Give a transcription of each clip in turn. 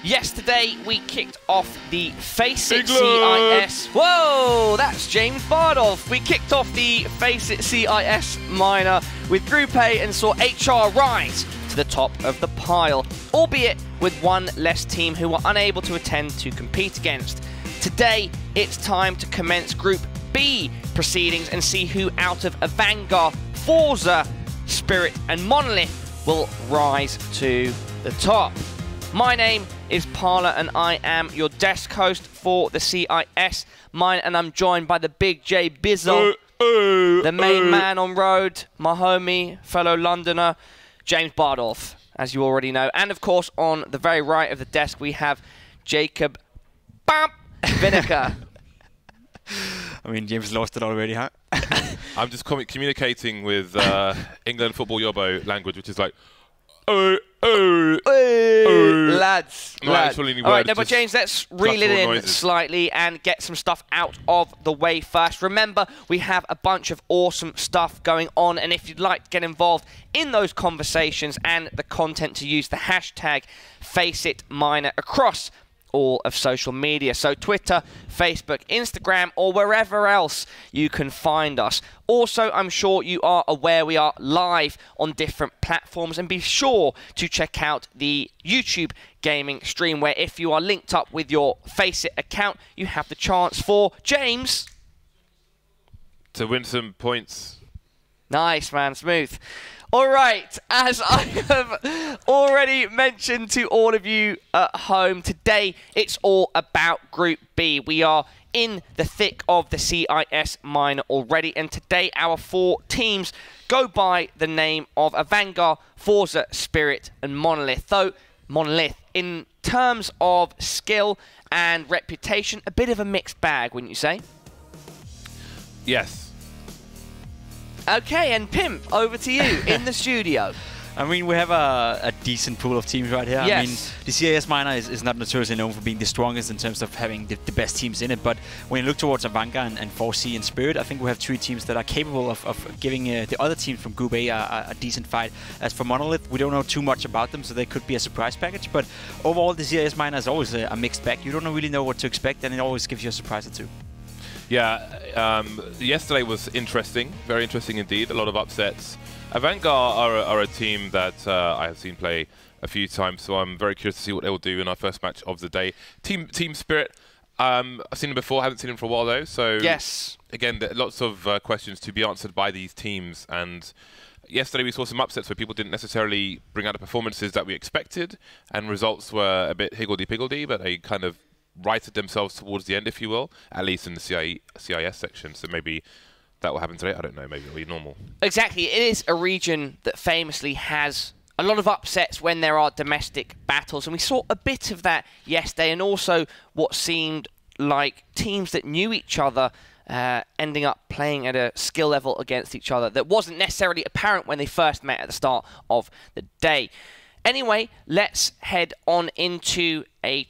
Yesterday, we kicked off the FACEIT CIS. Whoa, that's James Bardolph. We kicked off the FACEIT CIS minor with Group A and saw HR rise to the top of the pile, albeit with one less team who were unable to attend to compete against. Today, it's time to commence Group B proceedings and see who out of Avangar, forZe, Spirit and Monolith will rise to the top. My name is Parla and I am your desk host for the CIS. And I'm joined by the big J Bizzle, the main man on road, my homie, fellow Londoner, James Bardolph, as you already know. And of course, on the very right of the desk, we have Jacob Vinegar. I mean, James lost it already, huh? I'm just communicating with England football yobbo language, which is like, lads. All right, no, but James, let's reel it in slightly and get some stuff out of the way first. Remember, we have a bunch of awesome stuff going on, and if you'd like to get involved in those conversations and the content, to use the hashtag FACEITMinor across all of social media, so Twitter, Facebook, Instagram, or wherever else you can find us. Also, I'm sure you are aware we are live on different platforms, and be sure to check out the YouTube gaming stream, where if you are linked up with your FACEIT account, you have the chance for James to win some points. Nice, man, smooth. All right, as I have already mentioned to all of you at home, today it's all about Group B. We are in the thick of the CIS minor already, and today our 4 teams go by the name of Avangar, forZe, Spirit and Monolith. Though Monolith, in terms of skill and reputation, a bit of a mixed bag, wouldn't you say? Yes. Okay, and Pimp, over to you in the studio. I mean, we have a decent pool of teams right here. Yes. I mean, the CIS minor is not notoriously known for being the strongest in terms of having the best teams in it, but when you look towards Avangar and forZe and Spirit, I think we have 3 teams that are capable of giving the other teams from Group A a decent fight. As for Monolith, we don't know too much about them, so they could be a surprise package, but overall the CIS minor is always a mixed bag. You don't really know what to expect, and it always gives you a surprise or two. Yeah, yesterday was interesting, very interesting indeed. A lot of upsets. Avangar are a team that I have seen play a few times, so I'm very curious to see what they will do in our first match of the day. Team Spirit, I've seen them before, haven't seen them for a while though, so yes. Again, there are lots of questions to be answered by these teams, and yesterday we saw some upsets where people didn't necessarily bring out the performances that we expected, and results were a bit higgledy-piggledy, but they kind of righted themselves towards the end, if you will, at least in the CIS section. So maybe that will happen today. I don't know. Maybe it'll be normal. Exactly. It is a region that famously has a lot of upsets when there are domestic battles, and we saw a bit of that yesterday, and also what seemed like teams that knew each other ending up playing at a skill level against each other that wasn't necessarily apparent when they first met at the start of the day. Anyway, let's head on into a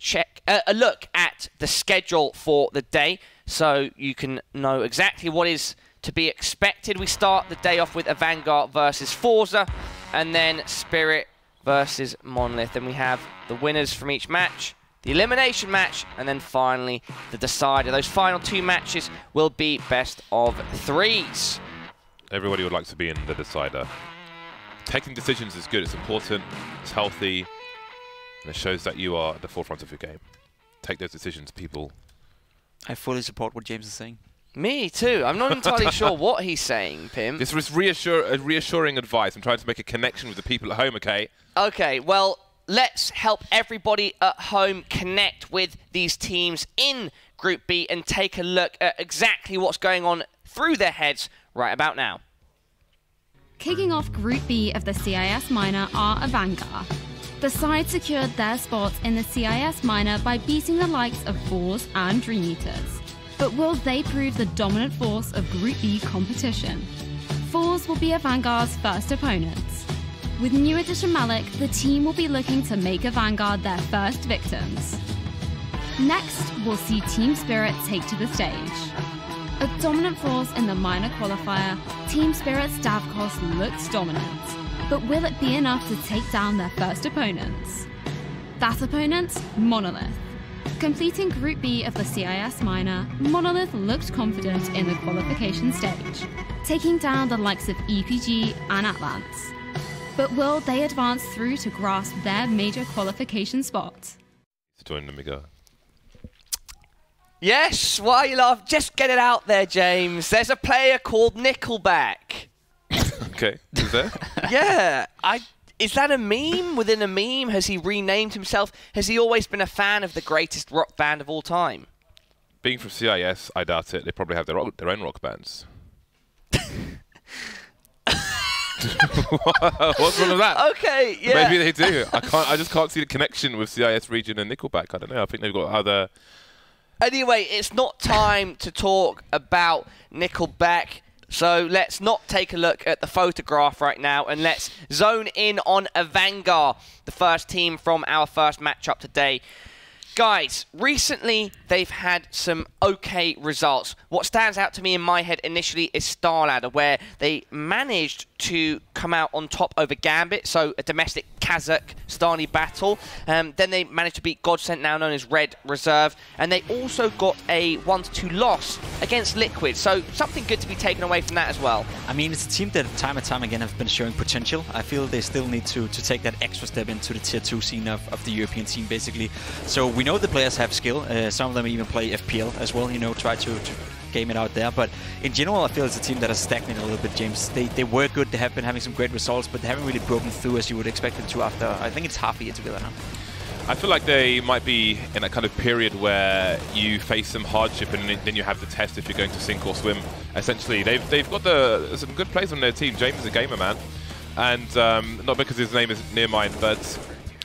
look at the schedule for the day, so you can know exactly what is to be expected. We start the day off with Avangar versus forZe, and then Spirit versus Monolith. And we have the winners from each match, the elimination match, and then finally the decider. Those final 2 matches will be best of 3s. Everybody would like to be in the decider. Taking decisions is good, it's important, it's healthy, and it shows that you are at the forefront of your game. Take those decisions, people. I fully support what James is saying. Me too. I'm not entirely sure what he's saying, Pim. This was reassuring advice. I'm trying to make a connection with the people at home, okay? Okay, well, let's help everybody at home connect with these teams in Group B and take a look at exactly what's going on through their heads right about now. Kicking off Group B of the CIS minor are Avangar. The side secured their spots in the CIS minor by beating the likes of forZe and Dream Eaters. But will they prove the dominant force of Group B competition? forZe will be Avangar's first opponents. With new addition Malik, the team will be looking to make Avangar their first victims. Next, we'll see Team Spirit take to the stage. A dominant force in the minor qualifier, Team Spirit's Davkos looks dominant. But will it be enough to take down their first opponents? That opponent, Monolith. Completing Group B of the CIS Minor, Monolith looked confident in the qualification stage, taking down the likes of EPG and Atlants. But will they advance through to grasp their major qualification spot? Join them, go. Yes, why you laugh? Just get it out there, James. There's a player called Nickelback. Okay, is there? Yeah, is that a meme within a meme? Has he renamed himself? Has he always been a fan of the greatest rock band of all time? Being from CIS, I doubt it. They probably have their own rock bands. What's wrong with that? Okay, yeah. Maybe they do. I just can't see the connection with CIS region and Nickelback. I don't know. I think they've got other. Anyway, it's not time to talk about Nickelback. So let's not take a look at the photograph right now and let's zone in on Avangar, the first team from our first matchup today. Guys, recently they've had some okay results. What stands out to me in my head initially is StarLadder, where they managed to come out on top over Gambit, so a domestic Kazakhstani battle. Then they managed to beat Godsent, now known as Red Reserve, and they also got a 1-2 loss against Liquid, so something good to be taken away from that as well. I mean, it's a team that time and time again have been showing potential. I feel they still need to take that extra step into the tier 2 scene of the European team, basically. So we know the players have skill. Some of them even play FPL as well, you know, try to game it out there. But in general, I feel it's a team that has stagnated a little bit, James. They were good, they have been having some great results, but they haven't really broken through as you would expect them to after, I think it's half a year together now. I feel like they might be in that kind of period where you face some hardship and then you have the test if you're going to sink or swim. Essentially, they've got some good players on their team. James is a gamer, man. And not because his name is near mine, but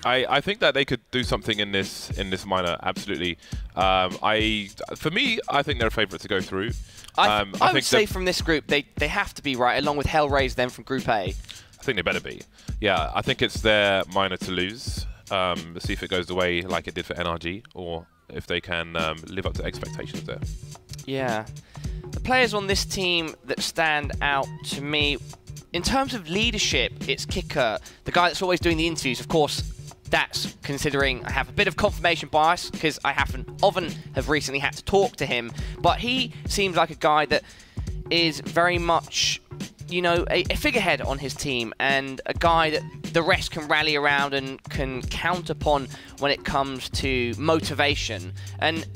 I think that they could do something in this minor, absolutely. For me, I think they're a favourite to go through. I would say from this group, they have to be right, along with Hellraise then from Group A. I think they better be. Yeah, I think it's their minor to lose. Let's see if it goes the way like it did for NRG, or if they can live up to expectations there. Yeah. The players on this team that stand out to me, in terms of leadership, it's Kicker, the guy that's always doing the interviews. Of course, that's considering I have a bit of confirmation bias because I often have recently had to talk to him, but he seems like a guy that is very much, you know, a figurehead on his team and a guy that the rest can rally around and can count upon when it comes to motivation. And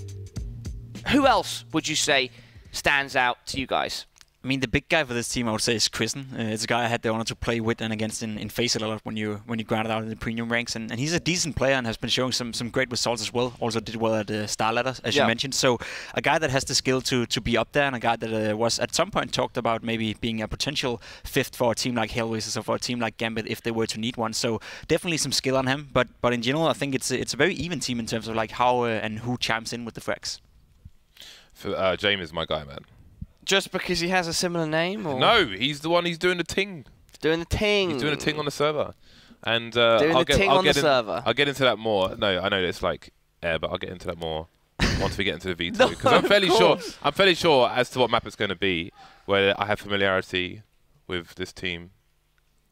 who else would you say stands out to you guys? I mean, the big guy for this team, I would say, is Kristen. It's a guy I had the honor to play with and against in FACEIT a lot when you grinded out in the premium ranks, and he's a decent player and has been showing some great results as well. Also did well at StarLadder, as you mentioned. So a guy that has the skill to be up there, and a guy that was at some point talked about maybe being a potential fifth for a team like Hellraise or for a team like Gambit if they were to need one. So definitely some skill on him. But in general, I think it's a very even team in terms of like how and who chimes in with the frags. James is my guy, man. Just because he has a similar name? Or? No, he's the one. He's doing the ting. Doing the ting. He's doing a ting on the server. And I'll get into that more. No, I know it's like air, but I'll get into that more once we get into the V2. Because I'm fairly sure as to what map it's going to be, where I have familiarity with this team.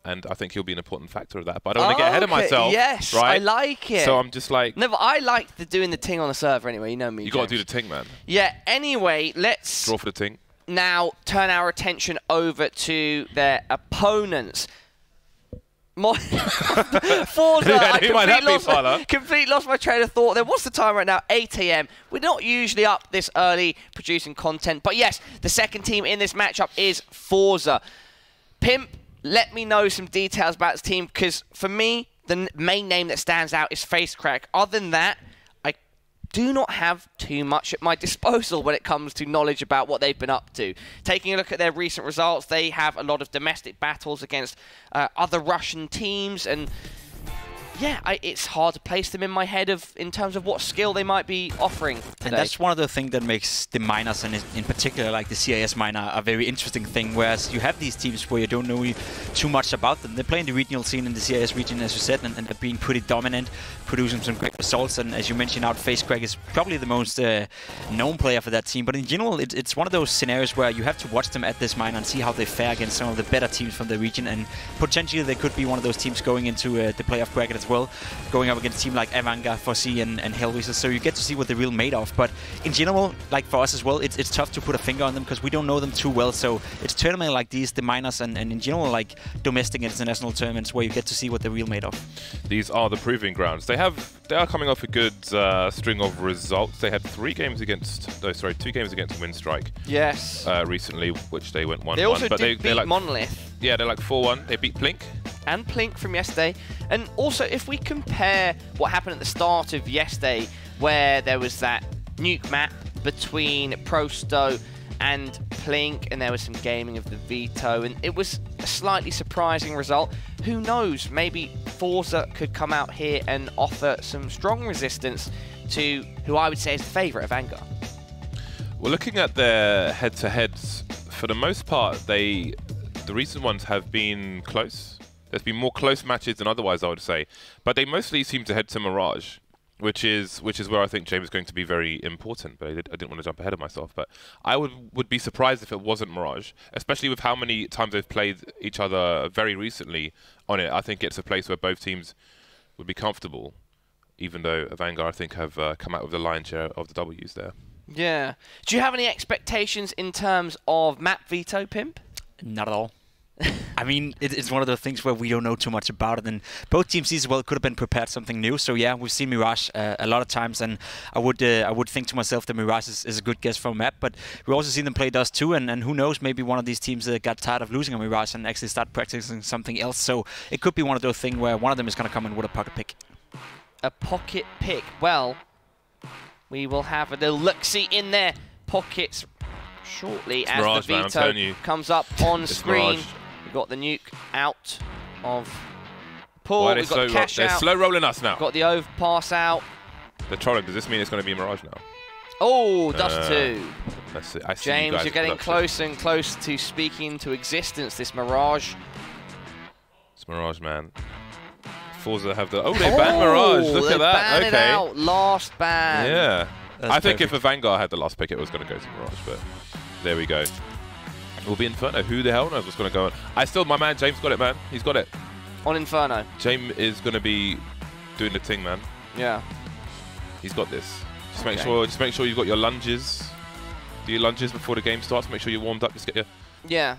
And I think he'll be an important factor of that. But I don't want to get ahead of myself. Yes, right? I like it. So I'm just like... No, but I like doing the ting on the server anyway. You know me, You got to do the ting, man. Yeah, anyway, let's... Draw for the ting. Now turn our attention over to their opponents. forZe, I completely lost my train of thought there. What's the time right now? 8 AM. We're not usually up this early producing content. But yes, the second team in this matchup is forZe. Pimp, let me know some details about this team, because for me, the main name that stands out is FaceCrack. Other than that, I do not have too much at my disposal when it comes to knowledge about what they've been up to. Taking a look at their recent results, they have a lot of domestic battles against other Russian teams, and yeah, it's hard to place them in my head in terms of what skill they might be offering today. And that's one of the things that makes the minors, and in particular like the CIS minor, a very interesting thing, whereas you have these teams where you don't know too much about them. They play in the regional scene in the CIS region, as you said, and are being pretty dominant, producing some great results. And as you mentioned out, FaceCrack is probably the most known player for that team. But in general, it's one of those scenarios where you have to watch them at this minor and see how they fare against some of the better teams from the region. And potentially they could be one of those teams going into the playoff bracket as well, going up against a team like Avangar, forZe, and Hellraiser. So you get to see what they're really made of. But in general, like for us as well, it's tough to put a finger on them because we don't know them too well. So it's tournaments like these, the minors, and in general, like domestic and international tournaments where you get to see what they're real made of. These are the proving grounds. They are coming off a good string of results. They had 2 games against Windstrike. Yes. Recently, which they went 1-1. They also but did beat like, Monolith. Yeah, they're like 4-1. They beat Plink. And Plink from yesterday. And also, if we compare what happened at the start of yesterday, where there was that nuke map between Prosto and Plink, and there was some gaming of the veto, and it was a slightly surprising result. Who knows? Maybe forZe could come out here and offer some strong resistance to who I would say is the favourite of Avangar. Well, looking at their head-to-heads, for the most part, the recent ones have been close. There's been more close matches than otherwise, I would say. But they mostly seem to head to Mirage, which is where I think James is going to be very important. But I didn't want to jump ahead of myself. But I would be surprised if it wasn't Mirage, especially with how many times they've played each other very recently on it. I think it's a place where both teams would be comfortable, even though Avangar, I think, have come out with the lion's share of the W's there. Yeah. Do you have any expectations in terms of map veto, Pimp? Not at all. I mean, it's one of those things where we don't know too much about it, and both teams as well could have been prepared something new. So yeah, we've seen Mirage a lot of times, and I would think to myself that Mirage is a good guess for a map. But we've also seen them play Dust too, and who knows, maybe one of these teams got tired of losing a Mirage and actually start practicing something else. So it could be one of those things where one of them is going to come in with a pocket pick. A pocket pick. Well, we will have a little look-see in their pockets shortly as Mirage, the veto comes up on screen. Mirage. We've got the nuke out of pool. Why We've got cash they're out. slow rolling us now. Got the overpass out. They're trolling. Does this mean it's going to be Mirage now? Oh, Dust 2. Let's see. I see James, you're getting closer and closer to speaking to existence, this Mirage. It's Mirage, man. forZe have the... Oh, they banned Mirage. Look at that. Okay. It out. Last ban. Yeah. That's I think perfect. if Avangar had the last pick, it was going to go to Mirage, but there we go. It will be Inferno. Who the hell knows what's going to go on? My man James got it, man. He's got it. On Inferno. James is going to be doing the thing, man. Yeah. He's got this. Just make sure you've got your lunges. Do your lunges before the game starts. Make sure you're warmed up. Just get your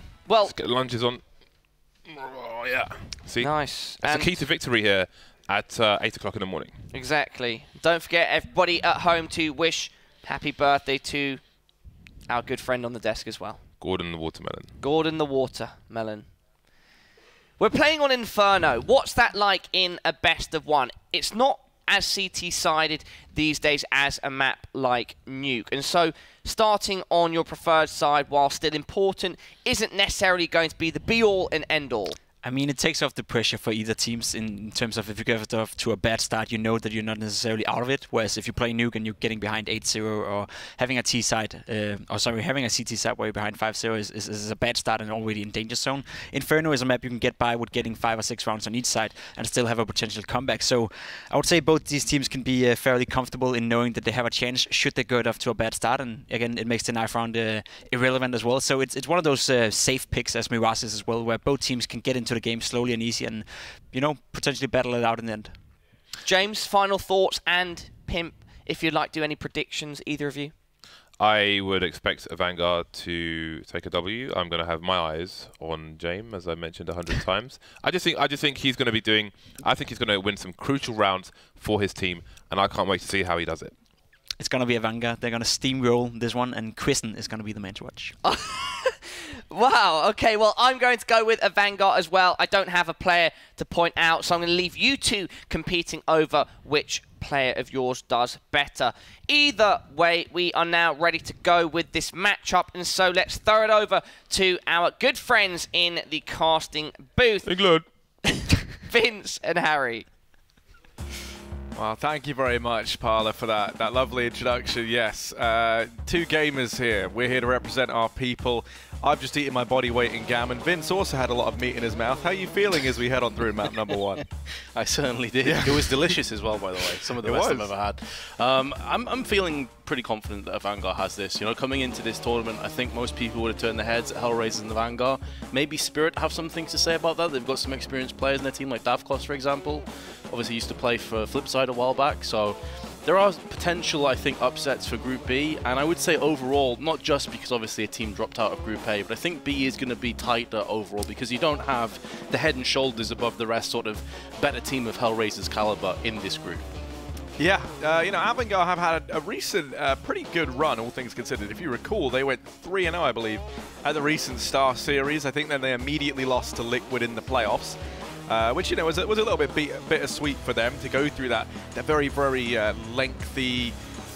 lunges on. Oh, yeah. See? Nice. That's the key to victory here at 8 o'clock in the morning. Exactly. Don't forget, everybody at home, to wish happy birthday to our good friend on the desk as well. Gordon the Watermelon. Gordon the Watermelon. We're playing on Inferno. What's that like in a best of one? It's not as CT-sided these days as a map like Nuke. And so starting on your preferred side, while still important, isn't necessarily going to be the be-all and end-all. I mean, it takes off the pressure for either teams in terms of if you get off to a bad start, you know that you're not necessarily out of it. Whereas if you play Nuke and you're getting behind 8-0 or having a T side, having a CT side where you're behind 5-0 is a bad start and already in danger zone. Inferno is a map you can get by with getting 5 or 6 rounds on each side and still have a potential comeback. So I would say both these teams can be fairly comfortable in knowing that they have a chance should they get off to a bad start. And again, it makes the knife round irrelevant as well. So it's one of those safe picks as Mirage is as well, where both teams can get into the game slowly and easy and, you know, potentially battle it out in the end. James, final thoughts, and Pimp, if you'd like to do any predictions, either of you? I would expect Avangar to take a W. I'm going to have my eyes on James, as I mentioned 100 times. I just think he's going to be doing... I think he's going to win some crucial rounds for his team, and I can't wait to see how he does it. It's going to be Avangar. They're going to steamroll this one, and Kristen is going to be the man to watch. Wow, okay, well, I'm going to go with Avangar as well. I don't have a player to point out, so I'm going to leave you two competing over which player of yours does better. Either way, we are now ready to go with this matchup, and so let's throw it over to our good friends in the casting booth. England. Vince and Harry. Well, thank you very much, Parla, for that lovely introduction. Yes, two gamers here. We're here to represent our people. I've just eaten my body weight in gammon. Vince also had a lot of meat in his mouth. How are you feeling as we head on through map number 1? I certainly did. Yeah. It was delicious as well, by the way. Some of the best I've ever had. I'm feeling pretty confident that Avangar has this. You know, coming into this tournament, I think most people would have turned their heads at Hellraisers and Avangar. Maybe Spirit have some things to say about that. They've got some experienced players in their team, like Davkos, for example. Obviously used to play for Flipside a while back, so there are potential, I think, upsets for Group B, and I would say overall, not just because obviously a team dropped out of Group A, but I think B is going to be tighter overall because you don't have the head and shoulders above the rest sort of better team of Hellraiser's caliber in this group. Yeah, you know, Avangar have had a recent, pretty good run, all things considered. If you recall, they went 3-0, I believe, at the recent Star Series. I think then they immediately lost to Liquid in the playoffs. Which, you know, was a little bit bittersweet for them to go through that very, very lengthy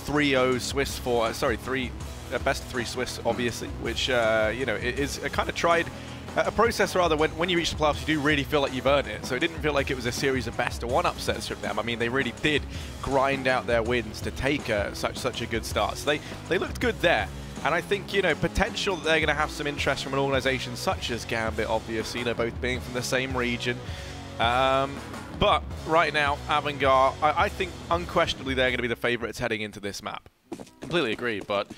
3-0 Swiss for, best of 3 Swiss, obviously, which, you know, it is a kind of tried, a process rather, when you reach the playoffs, you do really feel like you've earned it. So it didn't feel like it was a series of best of 1 upsets from them. I mean, they really did grind out their wins to take such a good start. So they looked good there. And I think, you know, potential that they're going to have some interest from an organization such as Gambit, obviously, you know, both being from the same region. But right now, Avangar, I think unquestionably they're going to be the favorites heading into this map. Completely agree, but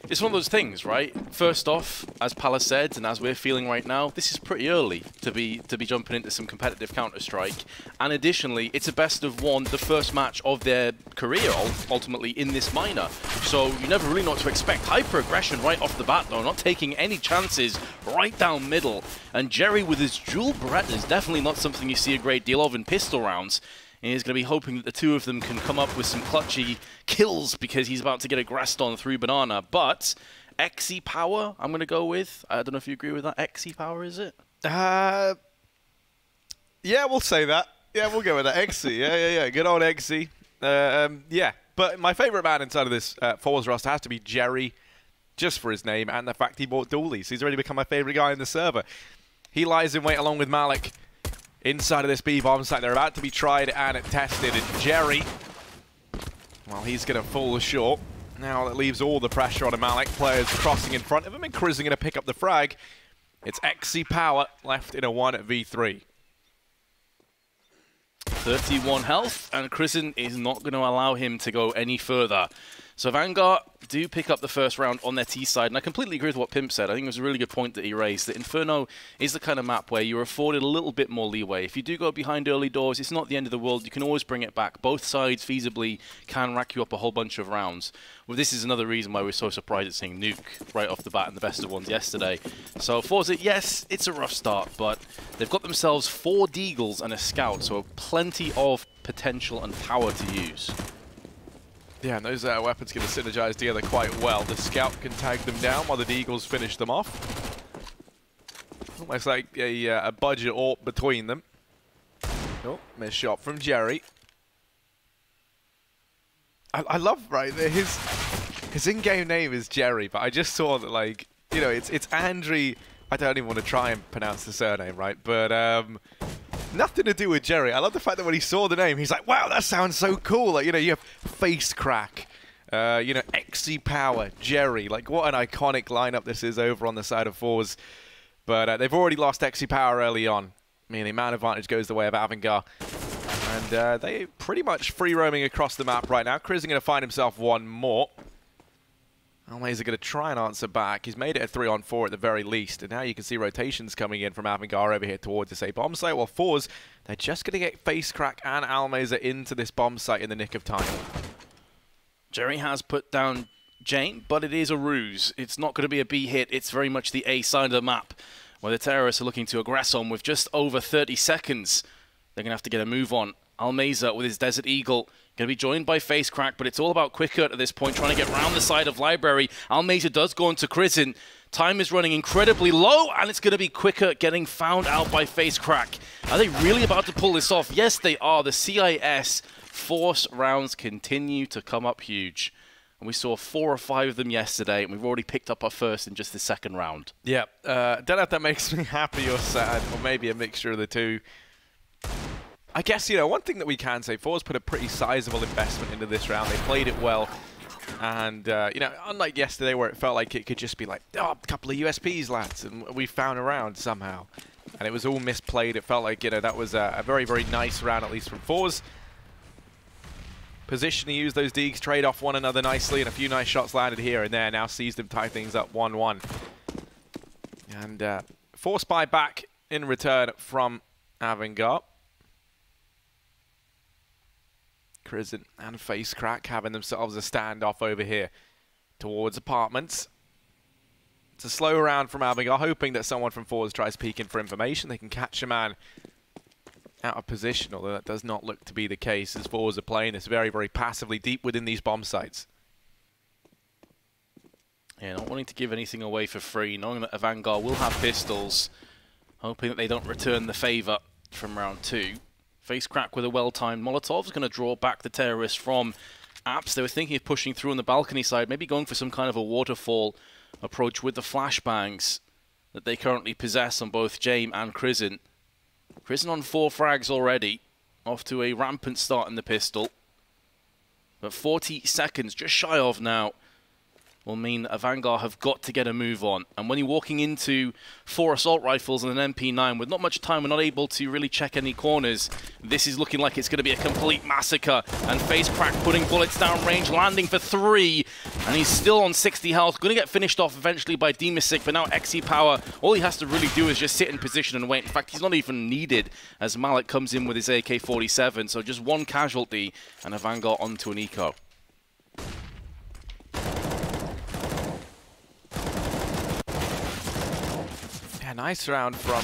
it's one of those things, right? First off, as Palace said, and as we're feeling right now, this is pretty early to be jumping into some competitive Counter-Strike. And additionally, it's a best of 1, the first match of their career, ultimately, in this minor. So you never really know what to expect. Hyper-aggression right off the bat, though, not taking any chances right down middle. And Jerry with his dual Beretta is definitely not something you see a great deal of in pistol rounds. And he's going to be hoping that the two of them can come up with some clutchy kills because he's about to get aggressed on through Banana. But XE Power, I'm going to go with. I don't know if you agree with that. XE Power, is it? Yeah, we'll say that. Yeah, we'll go with that. XE. Yeah. Good old XE. Yeah, but my favorite man inside of this forZe roster has to be Jerry, just for his name and the fact he bought dualies. He's already become my favorite guy in the server. He lies in wait along with Malik inside of this B-bomb site. They're about to be tried and tested, and Jerry, well, he's going to fall short. Now that leaves all the pressure on a Malik. Players crossing in front of him, and Kriz going to pick up the frag. It's XE Power left in a 1v3. 31 health, and Kriz is not going to allow him to go any further. So Avangar do pick up the first round on their T side, and I completely agree with what Pimp said. I think it was a really good point that he raised, that Inferno is the kind of map where you're afforded a little bit more leeway. If you do go behind early doors, it's not the end of the world. You can always bring it back. Both sides feasibly can rack you up a whole bunch of rounds. Well, this is another reason why we're so surprised at seeing Nuke right off the bat in the best of 1s yesterday. So forZe, yes, it's a rough start, but they've got themselves 4 Deagles and a Scout, so plenty of potential and power to use. Yeah, and those weapons going to synergize together quite well. The Scout can tag them down while the Deagles finish them off. Almost like a budget AWP between them. Oh, missed shot from Jerry. I love, right, his in-game name is Jerry, but I just saw that, like, you know, it's Andre. I don't even want to try and pronounce the surname, right? But nothing to do with Jerry. I love the fact that when he saw the name, he's like, wow, that sounds so cool. Like, you know, you have Face Crack, you know, XE Power, Jerry. Like, what an iconic lineup this is over on the side of forZe. But they've already lost XE Power early on. I mean, the man advantage goes the way of Avangar. And they pretty much free roaming across the map right now. Kriz is going to find himself one more. Almazer going to try and answer back. He's made it a 3-on-4 at the very least. And now you can see rotations coming in from Avangar over here towards this A bomb site. While forZe, they're just going to get Face Crack and Almazer into this bomb site in the nick of time. Jerry has put down Jane, but it is a ruse. It's not going to be a B hit. It's very much the A side of the map, where the terrorists are looking to aggress on with just over 30 seconds. They're going to have to get a move on. Almazer with his Desert Eagle going to be joined by Face Crack, but it's all about Quickert at this point, trying to get round the side of Library. Almazer does go into Kriz. Time is running incredibly low, and it's going to be Quickert getting found out by Face Crack. Are they really about to pull this off? Yes, they are. The CIS Force rounds continue to come up huge. And we saw 4 or 5 of them yesterday, and we've already picked up our first in just the second round. Yeah, don't know if that makes me happy or sad, or maybe a mixture of the two. I guess, you know, one thing that we can say, forZe put a pretty sizable investment into this round. They played it well. And, you know, unlike yesterday where it felt like it could just be like, oh, a couple of USPs, lads, and we found a round somehow. And it was all misplayed. It felt like, you know, that was a very, very nice round, at least from forZe. Position to use those Deegs, trade off one another nicely, and a few nice shots landed here and there. Now sees them tie things up 1-1. And force buy back in return from Avangar. Crizant and FaceCrack having themselves a standoff over here towards apartments. It's a slow round from Avangar, hoping that someone from forZe tries peeking for information. They can catch a man out of position, although that does not look to be the case as forZe are playing this very, very passively deep within these bomb sites. Yeah, not wanting to give anything away for free, knowing that Avangar will have pistols, hoping that they don't return the favour from round 2. FaceCrack with a well-timed Molotov is going to draw back the terrorists from Apps. They were thinking of pushing through on the balcony side, maybe going for some kind of a waterfall approach with the flashbangs that they currently possess on both Jame and Crizant. Crizant on 4 frags already, off to a rampant start in the pistol. But 40 seconds, just shy of now, will mean that Avangar have got to get a move on. And when you're walking into 4 assault rifles and an MP9 with not much time, we're not able to really check any corners. This is looking like it's going to be a complete massacre. And FaceCrack putting bullets down range, landing for 3. And he's still on 60 health. Going to get finished off eventually by Demasic, but now XE Power, all he has to really do is just sit in position and wait. In fact, he's not even needed as Malik comes in with his AK-47. So just 1 casualty and Avangar onto an eco. Nice round from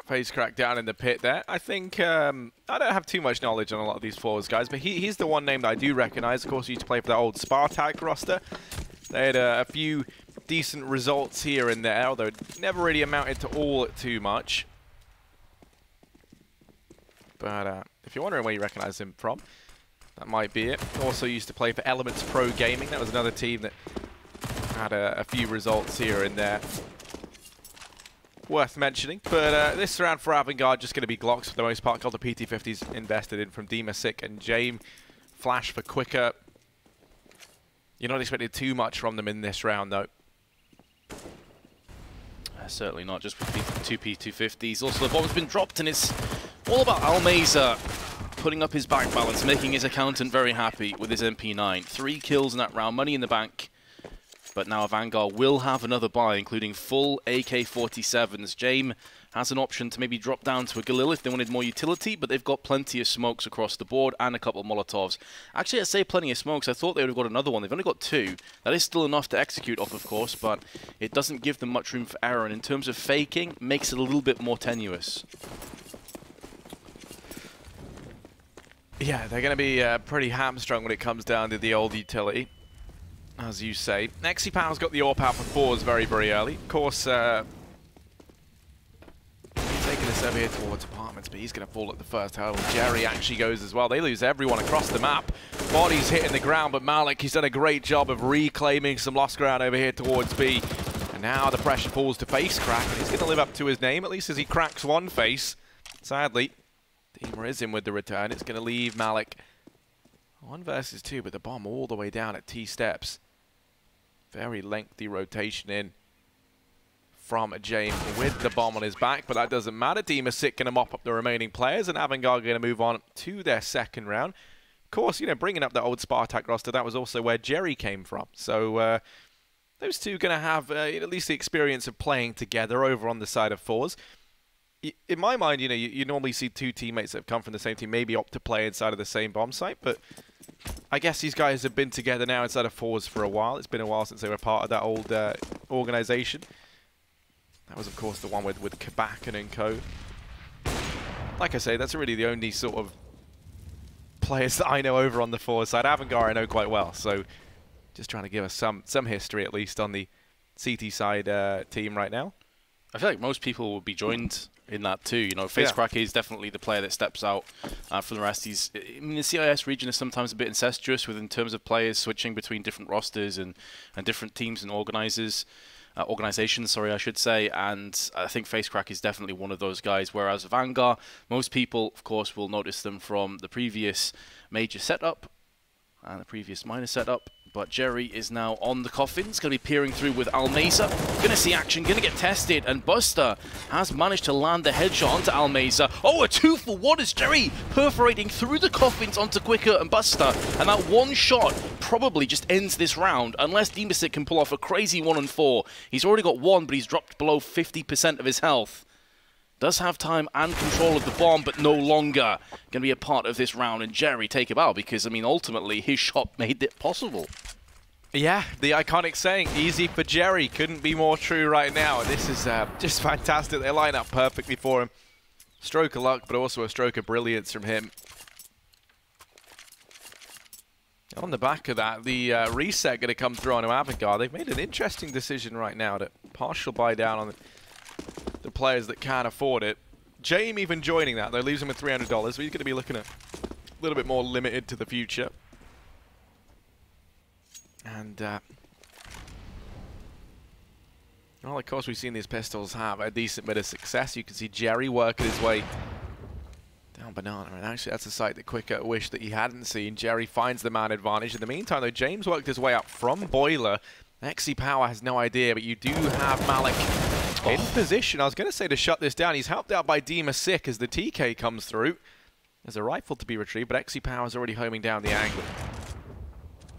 FaceCrack down in the pit there. I think, I don't have too much knowledge on a lot of these forwards guys, but he's the one name that I do recognize. Of course, he used to play for that old Spartak roster. They had a few decent results here and there, although it never really amounted to all too much. But if you're wondering where you recognize him from, that might be it. Also used to play for Elements Pro Gaming. That was another team that had a few results here and there worth mentioning. But this round for Avangar just going to be Glocks for the most part. Got the PT-50s invested in from Demasic and Jame. Flash for quicker. You're not expecting too much from them in this round, though. Certainly not, just with 2 P250s. Also, the bomb's been dropped, and it's all about Almeza putting up his back balance, making his accountant very happy with his MP9. 3 kills in that round, money in the bank. But now Avangar will have another buy, including full AK-47s. Jame has an option to maybe drop down to a Galil if they wanted more utility, but they've got plenty of smokes across the board and a couple of Molotovs. Actually, I say plenty of smokes. I thought they would have got another one. They've only got 2. That is still enough to execute off, of course, but it doesn't give them much room for error. And in terms of faking, makes it a little bit more tenuous. Yeah, they're going to be pretty hamstrung when it comes down to the old utility, as you say. XE Power's got the AWP out for forZe very, very early. Of course, taking this over here towards apartments, but he's going to fall at the first hurdle. Jerry actually goes as well. They lose everyone across the map. Bodies hitting the ground, but Malik, he's done a great job of reclaiming some lost ground over here towards B. And now the pressure falls to FaceCrack, and he's going to live up to his name, at least as he cracks one face. Sadly, Deemer is in with the return. It's going to leave Malik 1 versus 2, but the bomb all the way down at T steps. Very lengthy rotation in from Jame with the bomb on his back, but that doesn't matter. Demasic going to mop up the remaining players, and Avangar going to move on to their second round. Of course, you know, bringing up the old Spartak roster, that was also where Jerry came from. So those two going to have at least the experience of playing together over on the side of forZe. In my mind, you know, you normally see 2 teammates that have come from the same team maybe opt to play inside of the same bomb site, but I guess these guys have been together now inside of forZe for a while. It's been a while since they were part of that old organization. That was, of course, the one with Kabakan and co. Like I say, that's really the only sort of players that I know over on the forZe side. Avangar I know quite well, so just trying to give us some history at least on the CT side team right now. I feel like most people will be joined in that too. You know, FaceCrack is definitely the player that steps out from the rest. I mean, the CIS region is sometimes a bit incestuous in terms of players switching between different rosters and different teams and organizations, I should say. And I think FaceCrack is definitely one of those guys. Whereas Avangar, most people, of course, will notice them from the previous major setup and the previous minor setup. But Jerry is now on the coffins, going to be peering through with Almeza. Going to see action, going to get tested, and Buster has managed to land the headshot onto Almeza. Oh, a 2-for-1 as Jerry perforating through the coffins onto Quicker and Buster. And that one shot probably just ends this round, unless Demastic can pull off a crazy 1-4. He's already got one, but he's dropped below 50% of his health. Does have time and control of the bomb, but no longer going to be a part of this round. And Jerry take him out because, I mean, ultimately his shot made it possible. Yeah, the iconic saying, easy for Jerry, couldn't be more true right now. And this is just fantastic. They line up perfectly for him. Stroke of luck, but also a stroke of brilliance from him. On the back of that, the reset going to come through onto Avangar. They've made an interesting decision right now to partial buy down on the players that can't afford it. James even joining that, though, leaves him with $300, but he's going to be looking at a little bit more limited to the future. And, well, of course, we've seen these pistols have a decent bit of success. You can see Jerry working his way down Banana, and actually that's a sight that Quicker wished that he hadn't seen. Jerry finds the man advantage. In the meantime, though, James worked his way up from Boiler. XE Power has no idea, but you do have Malik in position. I was going to say to shut this down. He's helped out by Demastic as the TK comes through. There's a rifle to be retrieved, but XE Power's already homing down the angle.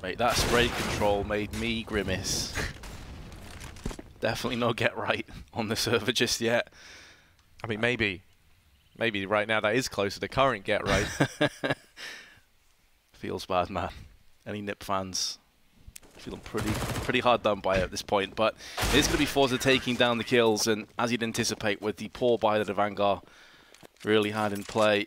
Mate, that spray control made me grimace. Definitely no get right on the server just yet. I mean, maybe right now that is closer to current get right. Feels bad, man. Any Nip fans feeling pretty hard done by it at this point, but it is going to be forZe taking down the kills, and as you'd anticipate with the poor buy that Avangar really had in play,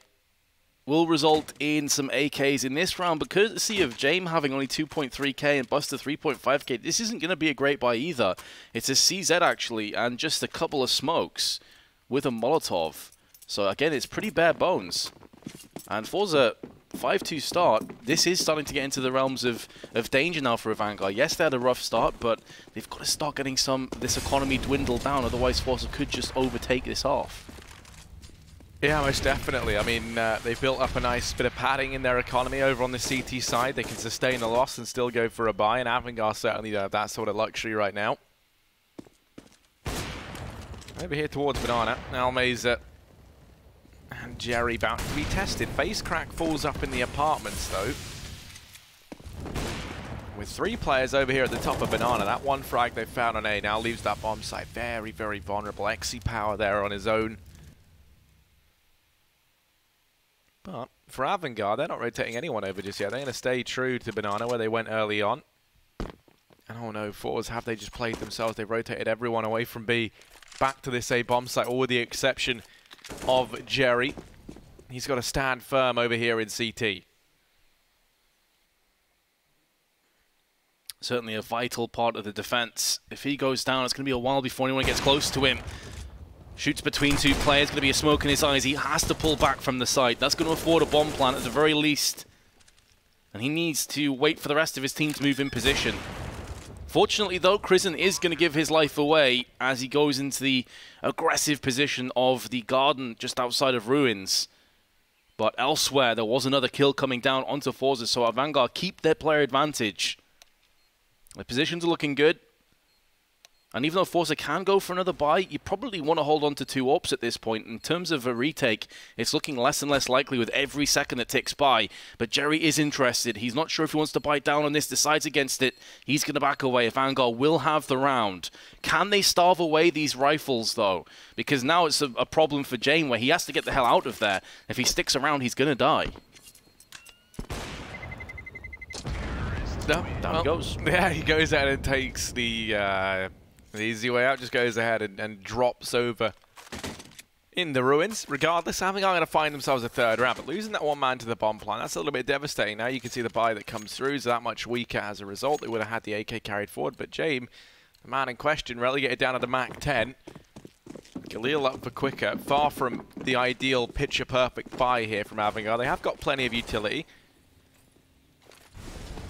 will result in some AKs in this round, but courtesy of James having only 2.3k and Buster 3.5k, this isn't going to be a great buy either. It's a CZ actually, and just a couple of smokes with a Molotov. So again, it's pretty bare bones. And forZe 5-2 start, this is starting to get into the realms of danger now for Avangar. Yes, they had a rough start, but they've got to start getting this economy dwindled down, otherwise forZe could just overtake this off. Yeah, most definitely. I mean, they've built up a nice bit of padding in their economy over on the CT side. They can sustain a loss and still go for a buy, and Avangar certainly don't have that sort of luxury right now. Over here towards Banana, Almeza and Jerry about to be tested. Face crack falls up in the apartments, though. With 3 players over here at the top of Banana, that one frag they found on A now leaves that bomb site very, very vulnerable. XE Power there on his own. But for Avangar, they're not rotating anyone over just yet. They're going to stay true to Banana where they went early on. And oh no, forZe, have they just played themselves? They've rotated everyone away from B back to this A bomb site, all with the exception of Jerry. He's got to stand firm over here in CT. Certainly a vital part of the defense. If he goes down, it's going to be a while before anyone gets close to him. Shoots between 2 players, going to be a smoke in his eyes. He has to pull back from the site. That's going to afford a bomb plant at the very least. And he needs to wait for the rest of his team to move in position. Fortunately, though, Crizzen is going to give his life away as he goes into the aggressive position of the garden just outside of Ruins. But elsewhere, there was another kill coming down onto forZe, so Avangar keep their player advantage. The positions are looking good. And even though forZe can go for another buy, you probably want to hold on to 2 AWPs at this point. In terms of a retake, it's looking less and less likely with every second that ticks by. But Jerry is interested. He's not sure if he wants to bite down on this, decides against it. He's going to back away. Avangar will have the round. Can they starve away these rifles, though? Because now it's a problem for Jane where he has to get the hell out of there. If he sticks around, he's going to die. No, down he goes. Yeah, he goes out and takes the easy way out, just goes ahead and drops over in the Ruins. Regardless, Avangar going to find themselves a 3rd round, but losing that one man to the bomb plant, that's a little bit devastating. Now you can see the buy that comes through is that much weaker as a result. They would have had the AK carried forward, but James, the man in question, relegated down to the MAC 10. Khalil up for Quicker, far from the ideal picture-perfect buy here from Avangar. They have got plenty of utility.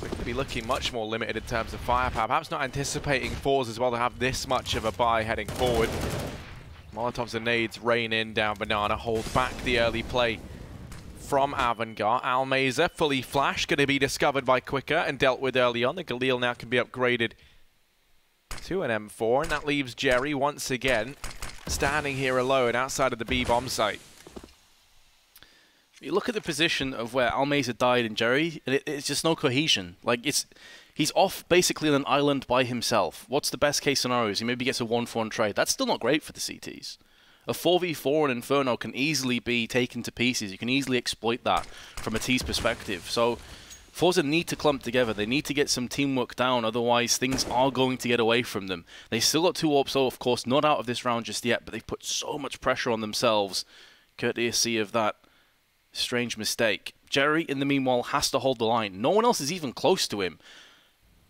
We're going to be looking much more limited in terms of firepower. Perhaps not anticipating forZe as well to have this much of a buy heading forward. Molotovs and nades rain in down Banana, hold back the early play from Avangar. Almeza, fully flashed, going to be discovered by Quicker and dealt with early on. The Galil now can be upgraded to an M4, and that leaves Jerry once again standing here alone outside of the B-bomb site. You look at the position of where Almeza died and Jerry, and it's just no cohesion. Like, he's off basically on an island by himself. What's the best case scenario? He maybe gets a 1-for-1 trade. That's still not great for the CTs. A 4v4 in Inferno can easily be taken to pieces. You can easily exploit that from a T's perspective. So forZe need to clump together. They need to get some teamwork down, otherwise things are going to get away from them. They still got 2 AWPs, so of course not out of this round just yet, but they've put so much pressure on themselves, courtesy of that strange mistake. Jerry, in the meanwhile, has to hold the line. No one else is even close to him.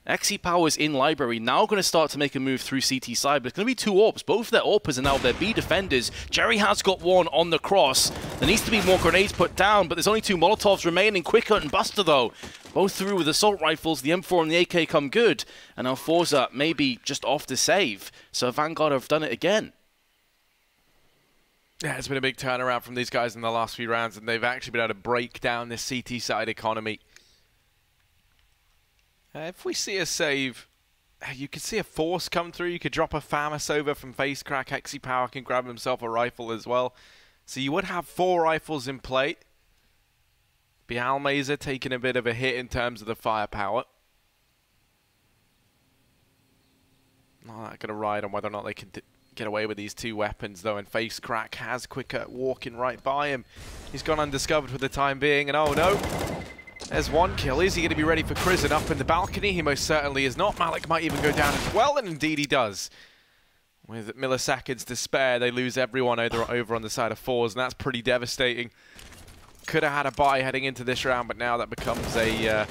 FACEIT in library, now going to start to make a move through CT side, but it's going to be 2 AWPs. Both of their AWPers are now their B defenders. Jerry has got one on the cross. There needs to be more grenades put down, but there's only 2 Molotovs remaining. Quicker and Buster, though, both through with assault rifles. The M4 and the AK come good, and now forZe maybe just off the save. So Vanguard have done it again. Yeah, it's been a big turnaround from these guys in the last few rounds, and they've actually been able to break down this CT side economy. If we see a save, you could see a force come through. You could drop a FAMAS over from FaceCrack. FACEIT can grab himself a rifle as well. So you would have 4 rifles in play. Be Almeza taking a bit of a hit in terms of the firepower. Not going to ride on whether or not they can get away with these 2 weapons, though, and FaceCrack has Quicker walking right by him. He's gone undiscovered for the time being, and oh no! There's 1 kill. Is he going to be ready for Crizzen up in the balcony? He most certainly is not. Malik might even go down as well, and indeed he does. With milliseconds to spare, they lose everyone over on the side of forZe, and that's pretty devastating. Could have had a bye heading into this round, but now that becomes a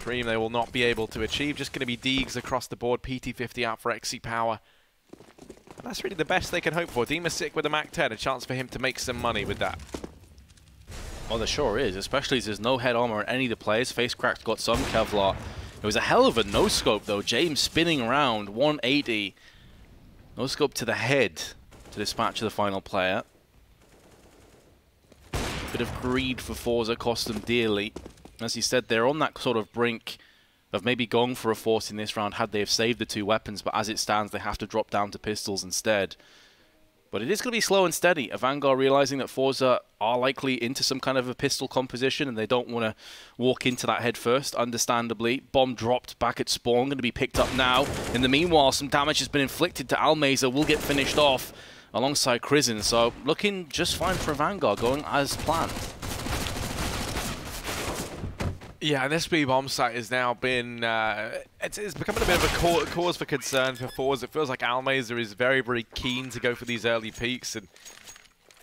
dream they will not be able to achieve. Just going to be Deegs across the board. PT50 out for FACEIT. And that's really the best they can hope for. Demasik with a MAC-10, a chance for him to make some money with that. Well, there sure is, especially as there's no head armor on any of the players. FaceCrack's got some Kevlar. It was a hell of a no-scope, though. James spinning around, 180. No-scope to the head to dispatch the final player. Bit of greed for forZe cost them dearly. As you said, they're on that sort of brink of maybe going for a force in this round had they have saved the 2 weapons, but as it stands, they have to drop down to pistols instead. But it is going to be slow and steady. Avangar realizing that forZe are likely into some kind of a pistol composition and they don't want to walk into that head first, understandably. Bomb dropped back at spawn, going to be picked up now. In the meanwhile, some damage has been inflicted to Almeza, will get finished off alongside Crizzen. So looking just fine for Avangar, going as planned. Yeah, this B-bomb site has now been, it's becoming a bit of a cause for concern for forZe. It feels like Almeza is very, very keen to go for these early peaks, and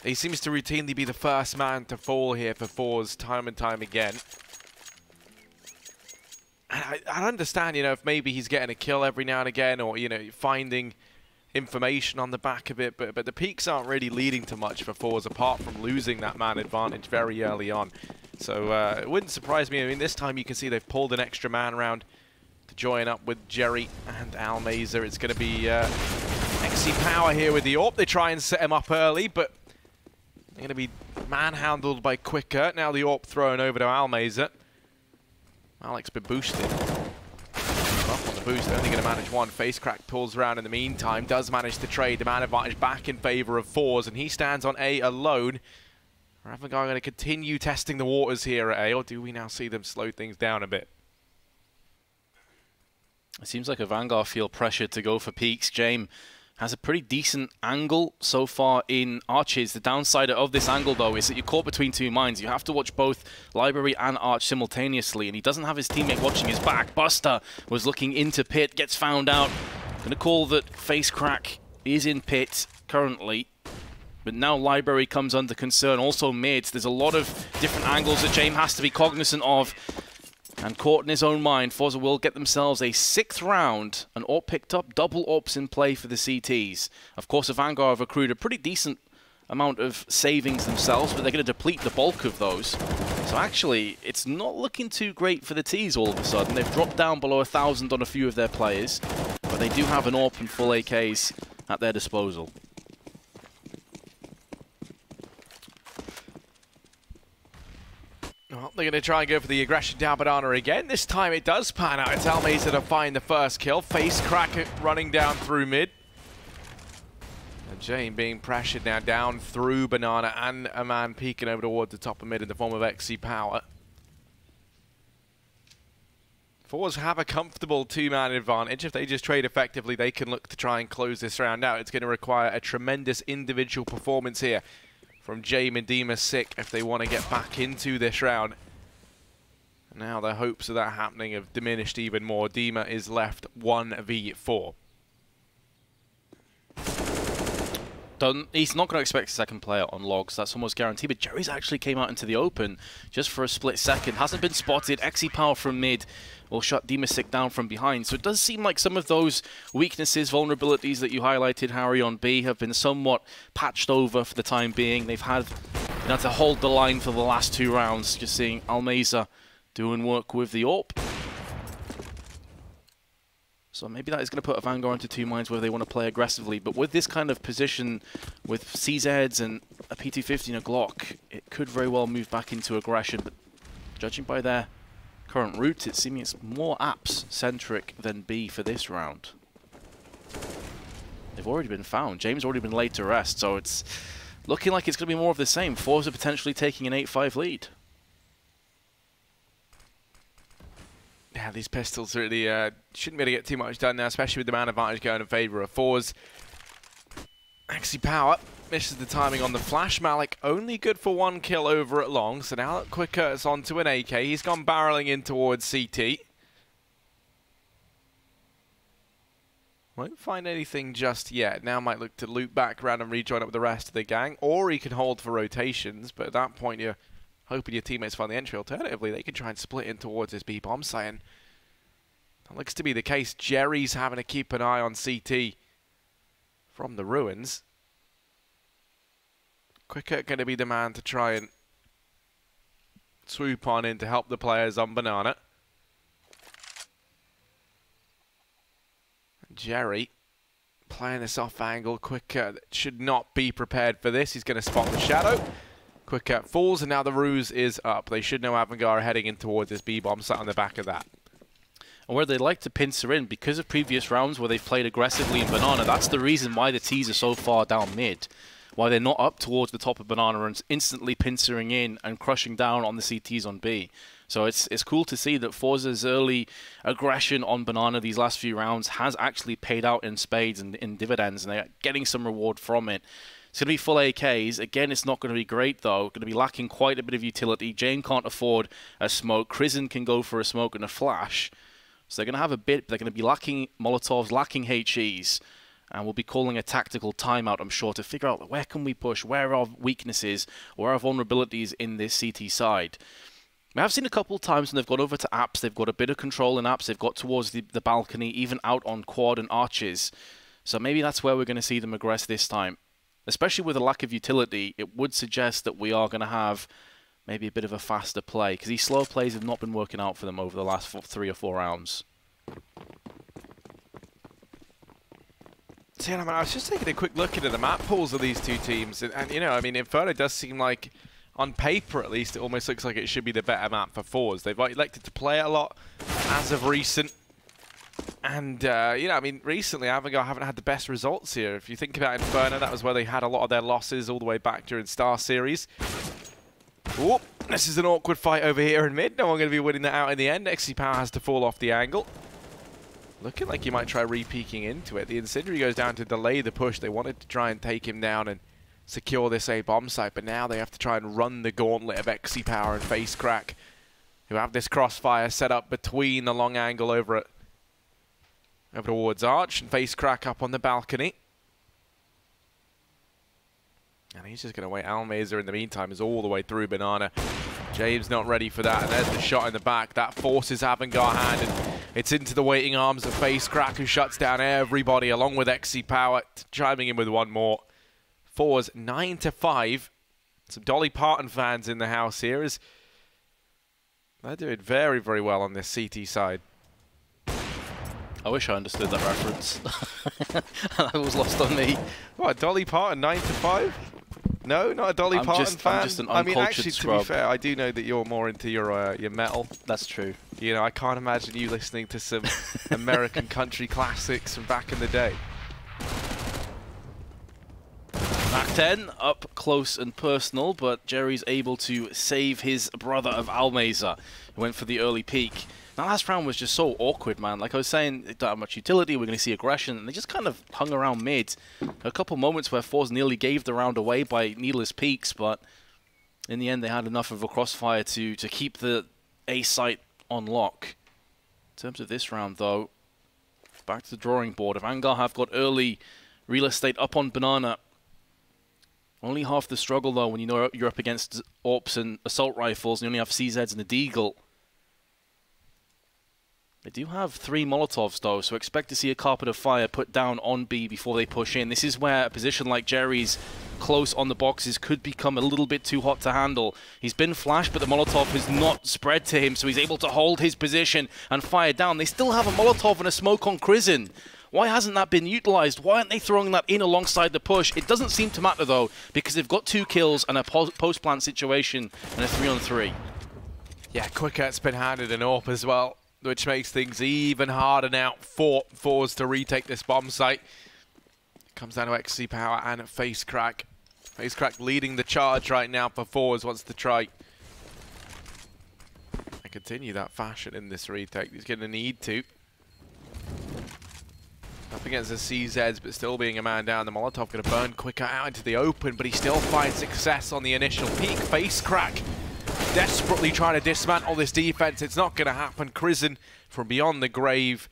he seems to routinely be the first man to fall here for forZe time and time again. And I understand, you know, if maybe he's getting a kill every now and again, or, you know, finding information on the back of it, but the peaks aren't really leading to much for forZe, apart from losing that man advantage very early on. So it wouldn't surprise me. I mean, this time you can see they've pulled an extra man round to join up with Jerry and Almeza. It's going to be FACEIT here with the AWP. They try and set him up early, but they're going to be manhandled by Quicker. Now the AWP thrown over to Almeza. Malik's been boosted. Up on the boost, only going to manage 1. FaceCrack pulls around in the meantime, does manage to trade the man advantage back in favor of forZe, and he stands on A alone. Are Avangar going to continue testing the waters here at A, or do we now see them slow things down a bit? It seems like Avangar feel pressured to go for peaks. James has a pretty decent angle so far in Arches. The downside of this angle, though, is that you're caught between 2 mines. You have to watch both Library and Arch simultaneously, and he doesn't have his teammate watching his back. Buster was looking into pit, gets found out. Going to call that FaceCrack is in pit currently. But now Library comes under concern. Also mids. There's a lot of different angles that James has to be cognizant of. And caught in his own mind, forZe will get themselves a 6th round. An AWP picked up, double AWPs in play for the CTs. Of course, Avangar have accrued a pretty decent amount of savings themselves, but they're going to deplete the bulk of those. So actually, it's not looking too great for the Ts all of a sudden. They've dropped down below 1,000 on a few of their players, but they do have an AWP and full AKs at their disposal. They're going to try and go for the aggression down Banana again. This time it does pan out. It's Almeza to find the first kill. Face crack running down through mid. And Jane being pressured now down through Banana, and a man peeking over towards the top of mid in the form of XC Power. forZe have a comfortable two-man advantage. If they just trade effectively, they can look to try and close this round out. It's going to require a tremendous individual performance here from Jame and Dima Sick if they want to get back into this round. Now the hopes of that happening have diminished even more. Dima is left 1v4. He's not going to expect a second player on logs, that's almost guaranteed, but Jerry's actually came out into the open just for a split second, hasn't been spotted. XE Power from mid will shut Demasic down from behind, so it does seem like some of those weaknesses, vulnerabilities that you highlighted, Harry, on B have been somewhat patched over for the time being. They've had to hold the line for the last 2 rounds, just seeing Almeza doing work with the AWP. So maybe that is going to put Avangar into 2 minds where they want to play aggressively. But with this kind of position, with CZs and a P250 and a Glock, it could very well move back into aggression. But judging by their current route, it's seeming it's more apps-centric than B for this round. They've already been found. James already been laid to rest, so it's looking like it's going to be more of the same. forZe are potentially taking an 8-5 lead. Yeah, these pistols really shouldn't be able to get too much done now, especially with the man advantage going in favour of forZe. XE Power misses the timing on the flash. Malik only good for 1 kill over at long, so now Quick Curtis onto an AK. He's gone barreling in towards CT. Won't find anything just yet. Now might look to loop back around and rejoin up with the rest of the gang, or he can hold for rotations, but at that point you're hoping your teammates find the entry. Alternatively, they can try and split in towards this B bomb site. And that looks to be the case. Jerry's having to keep an eye on CT from the ruins. Quicker going to be the man to try and swoop on in to help the players on Banana. Jerry playing this off angle. Quicker should not be prepared for this. He's going to spot the shadow. Quick Cat falls, and now the ruse is up. They should know Avangar are heading in towards this B-bomb sat on the back of that. And where they like to pincer in, because of previous rounds where they've played aggressively in Banana, that's the reason why the T's are so far down mid. Why they're not up towards the top of Banana and instantly pincering in and crushing down on the CTs on B. So it's cool to see that forZe's early aggression on Banana these last few rounds has actually paid out in spades and in dividends, and they're getting some reward from it. It's going to be full AKs. Again, it's not going to be great, though. Going to be lacking quite a bit of utility. Jane can't afford a smoke. Krizen can go for a smoke and a flash. So they're going to have a bit. They're going to be lacking Molotovs, lacking HEs. And we'll be calling a tactical timeout, I'm sure, to figure out where can we push, where are weaknesses, where are vulnerabilities in this CT side. We have seen a couple of times when they've got over to apps. They've got a bit of control in apps. They've got towards the balcony, even out on quad and arches. So maybe that's where we're going to see them aggress this time. Especially with a lack of utility, it would suggest that we are going to have maybe a bit of a faster play, because these slow plays have not been working out for them over the last 3 or 4 rounds. So, I was just taking a quick look into the map pools of these two teams, and you know, I mean, Inferno does seem like, on paper at least, it almost looks like it should be the better map for forZe. They've elected to play it a lot as of recent. And, you know, I mean, recently Avangar haven't had the best results here. If you think about Inferno, that was where they had a lot of their losses all the way back during Star Series. Whoop, this is an awkward fight over here in mid. No one going to be winning that out in the end. XE Power has to fall off the angle. Looking like you might try re-peeking into it. The Incendiary goes down to delay the push. They wanted to try and take him down and secure this A bomb site, but now they have to try and run the gauntlet of XE Power and Face Crack, who have this crossfire set up between the long angle over towards Arch, and Face Crack up on the balcony. And he's just going to wait. Almeza, in the meantime, is all the way through Banana. James not ready for that, and there's the shot in the back. That forces Avangar hand, and it's into the waiting arms of Face Crack, who shuts down everybody, along with XE Power, chiming in with one more. forZe 9-5. Some Dolly Parton fans in the house here. They're doing very, very well on this CT side. I wish I understood that reference. That was lost on me. What, Dolly Parton 9-5? No, not a Dolly Parton fan. I'm just an I mean, uncultured actually, scrub. to be fair, I do know that you're more into your metal. That's true. You know, I can't imagine you listening to some American country classics from back in the day. Back 10, up close and personal, but Jerry's able to save his brother of Almeza, who went for the early peak. That last round was just so awkward, man. Like I was saying, they don't have much utility, we're going to see aggression, and they just kind of hung around mid. A couple moments where forZe nearly gave the round away by needless peaks, but in the end they had enough of a crossfire to keep the A site on lock. In terms of this round, though, back to the drawing board. Avangar have got early real estate up on Banana. Only half the struggle, though, when you know you're up against AWPs and assault rifles, and you only have CZs and a Deagle. They do have 3 Molotovs, though, so expect to see a carpet of fire put down on B before they push in. This is where a position like Jerry's close on the boxes could become a little bit too hot to handle. He's been flashed, but the Molotov has not spread to him, so he's able to hold his position and fire down. They still have a Molotov and a smoke on Crizin. Why hasn't that been utilized? Why aren't they throwing that in alongside the push? It doesn't seem to matter, though, because they've got 2 kills and a post-plant situation and a 3-on-3. Yeah, Quicket's been handed an AWP as well, which makes things even harder now for forZe to retake this bomb site. Comes down to XC Power and FaceCrack. FaceCrack leading the charge right now for forZe, wants to try and continue that fashion in this retake. He's going to need to. Up against the CZs, but still being a man down. The Molotov going to burn Quicker out into the open, but he still finds success on the initial peak. FaceCrack desperately trying to dismantle this defense. It's not going to happen. Crizin from beyond the grave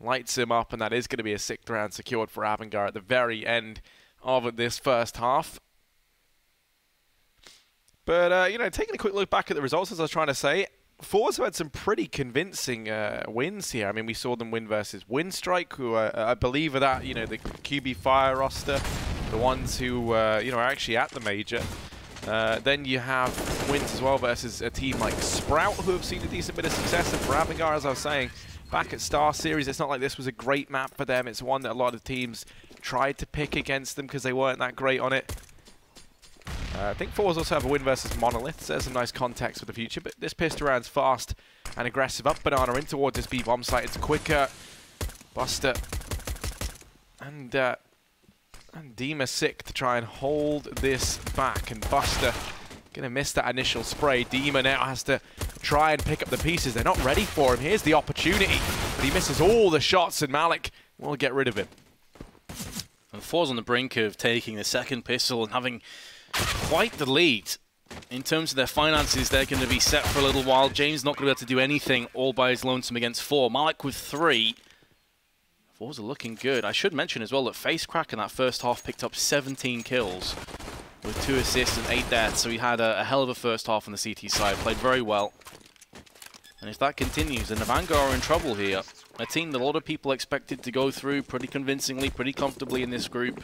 lights him up, and that is going to be a 6th round secured for Avangar at the very end of this first half. But, you know, taking a quick look back at the results, as I was trying to say, forZe have had some pretty convincing wins here. I mean, we saw them win versus Windstrike, who I believe are that, you know, the QB Fire roster, the ones who, you know, are actually at the major. Then you have wins as well versus a team like Sprout, who have seen a decent bit of success. And for Avangar, as I was saying, back at Star Series, it's not like this was a great map for them. It's one that a lot of teams tried to pick against them because they weren't that great on it. I think forZe also have a win versus Monolith, so there's some nice context for the future. But this pistol round's fast and aggressive. Up Banana in towards this B bomb site. It's Quicker, Buster, and Dima sick to try and hold this back. And Buster gonna miss that initial spray. Dima now has to try and pick up the pieces. They're not ready for him. Here's the opportunity, but he misses all the shots, and Malik will get rid of him. And forZe on the brink of taking the second pistol and having quite the lead. In terms of their finances, they're going to be set for a little while. James not going to be able to do anything all by his lonesome against 4. Malik with 3. forZe are looking good. I should mention as well that FaceCrack in that first half picked up 17 kills with 2 assists and 8 deaths. So he had a hell of a first half on the CT side. Played very well. And if that continues, then Avangar are in trouble here. A team that a lot of people expected to go through pretty convincingly, pretty comfortably in this group.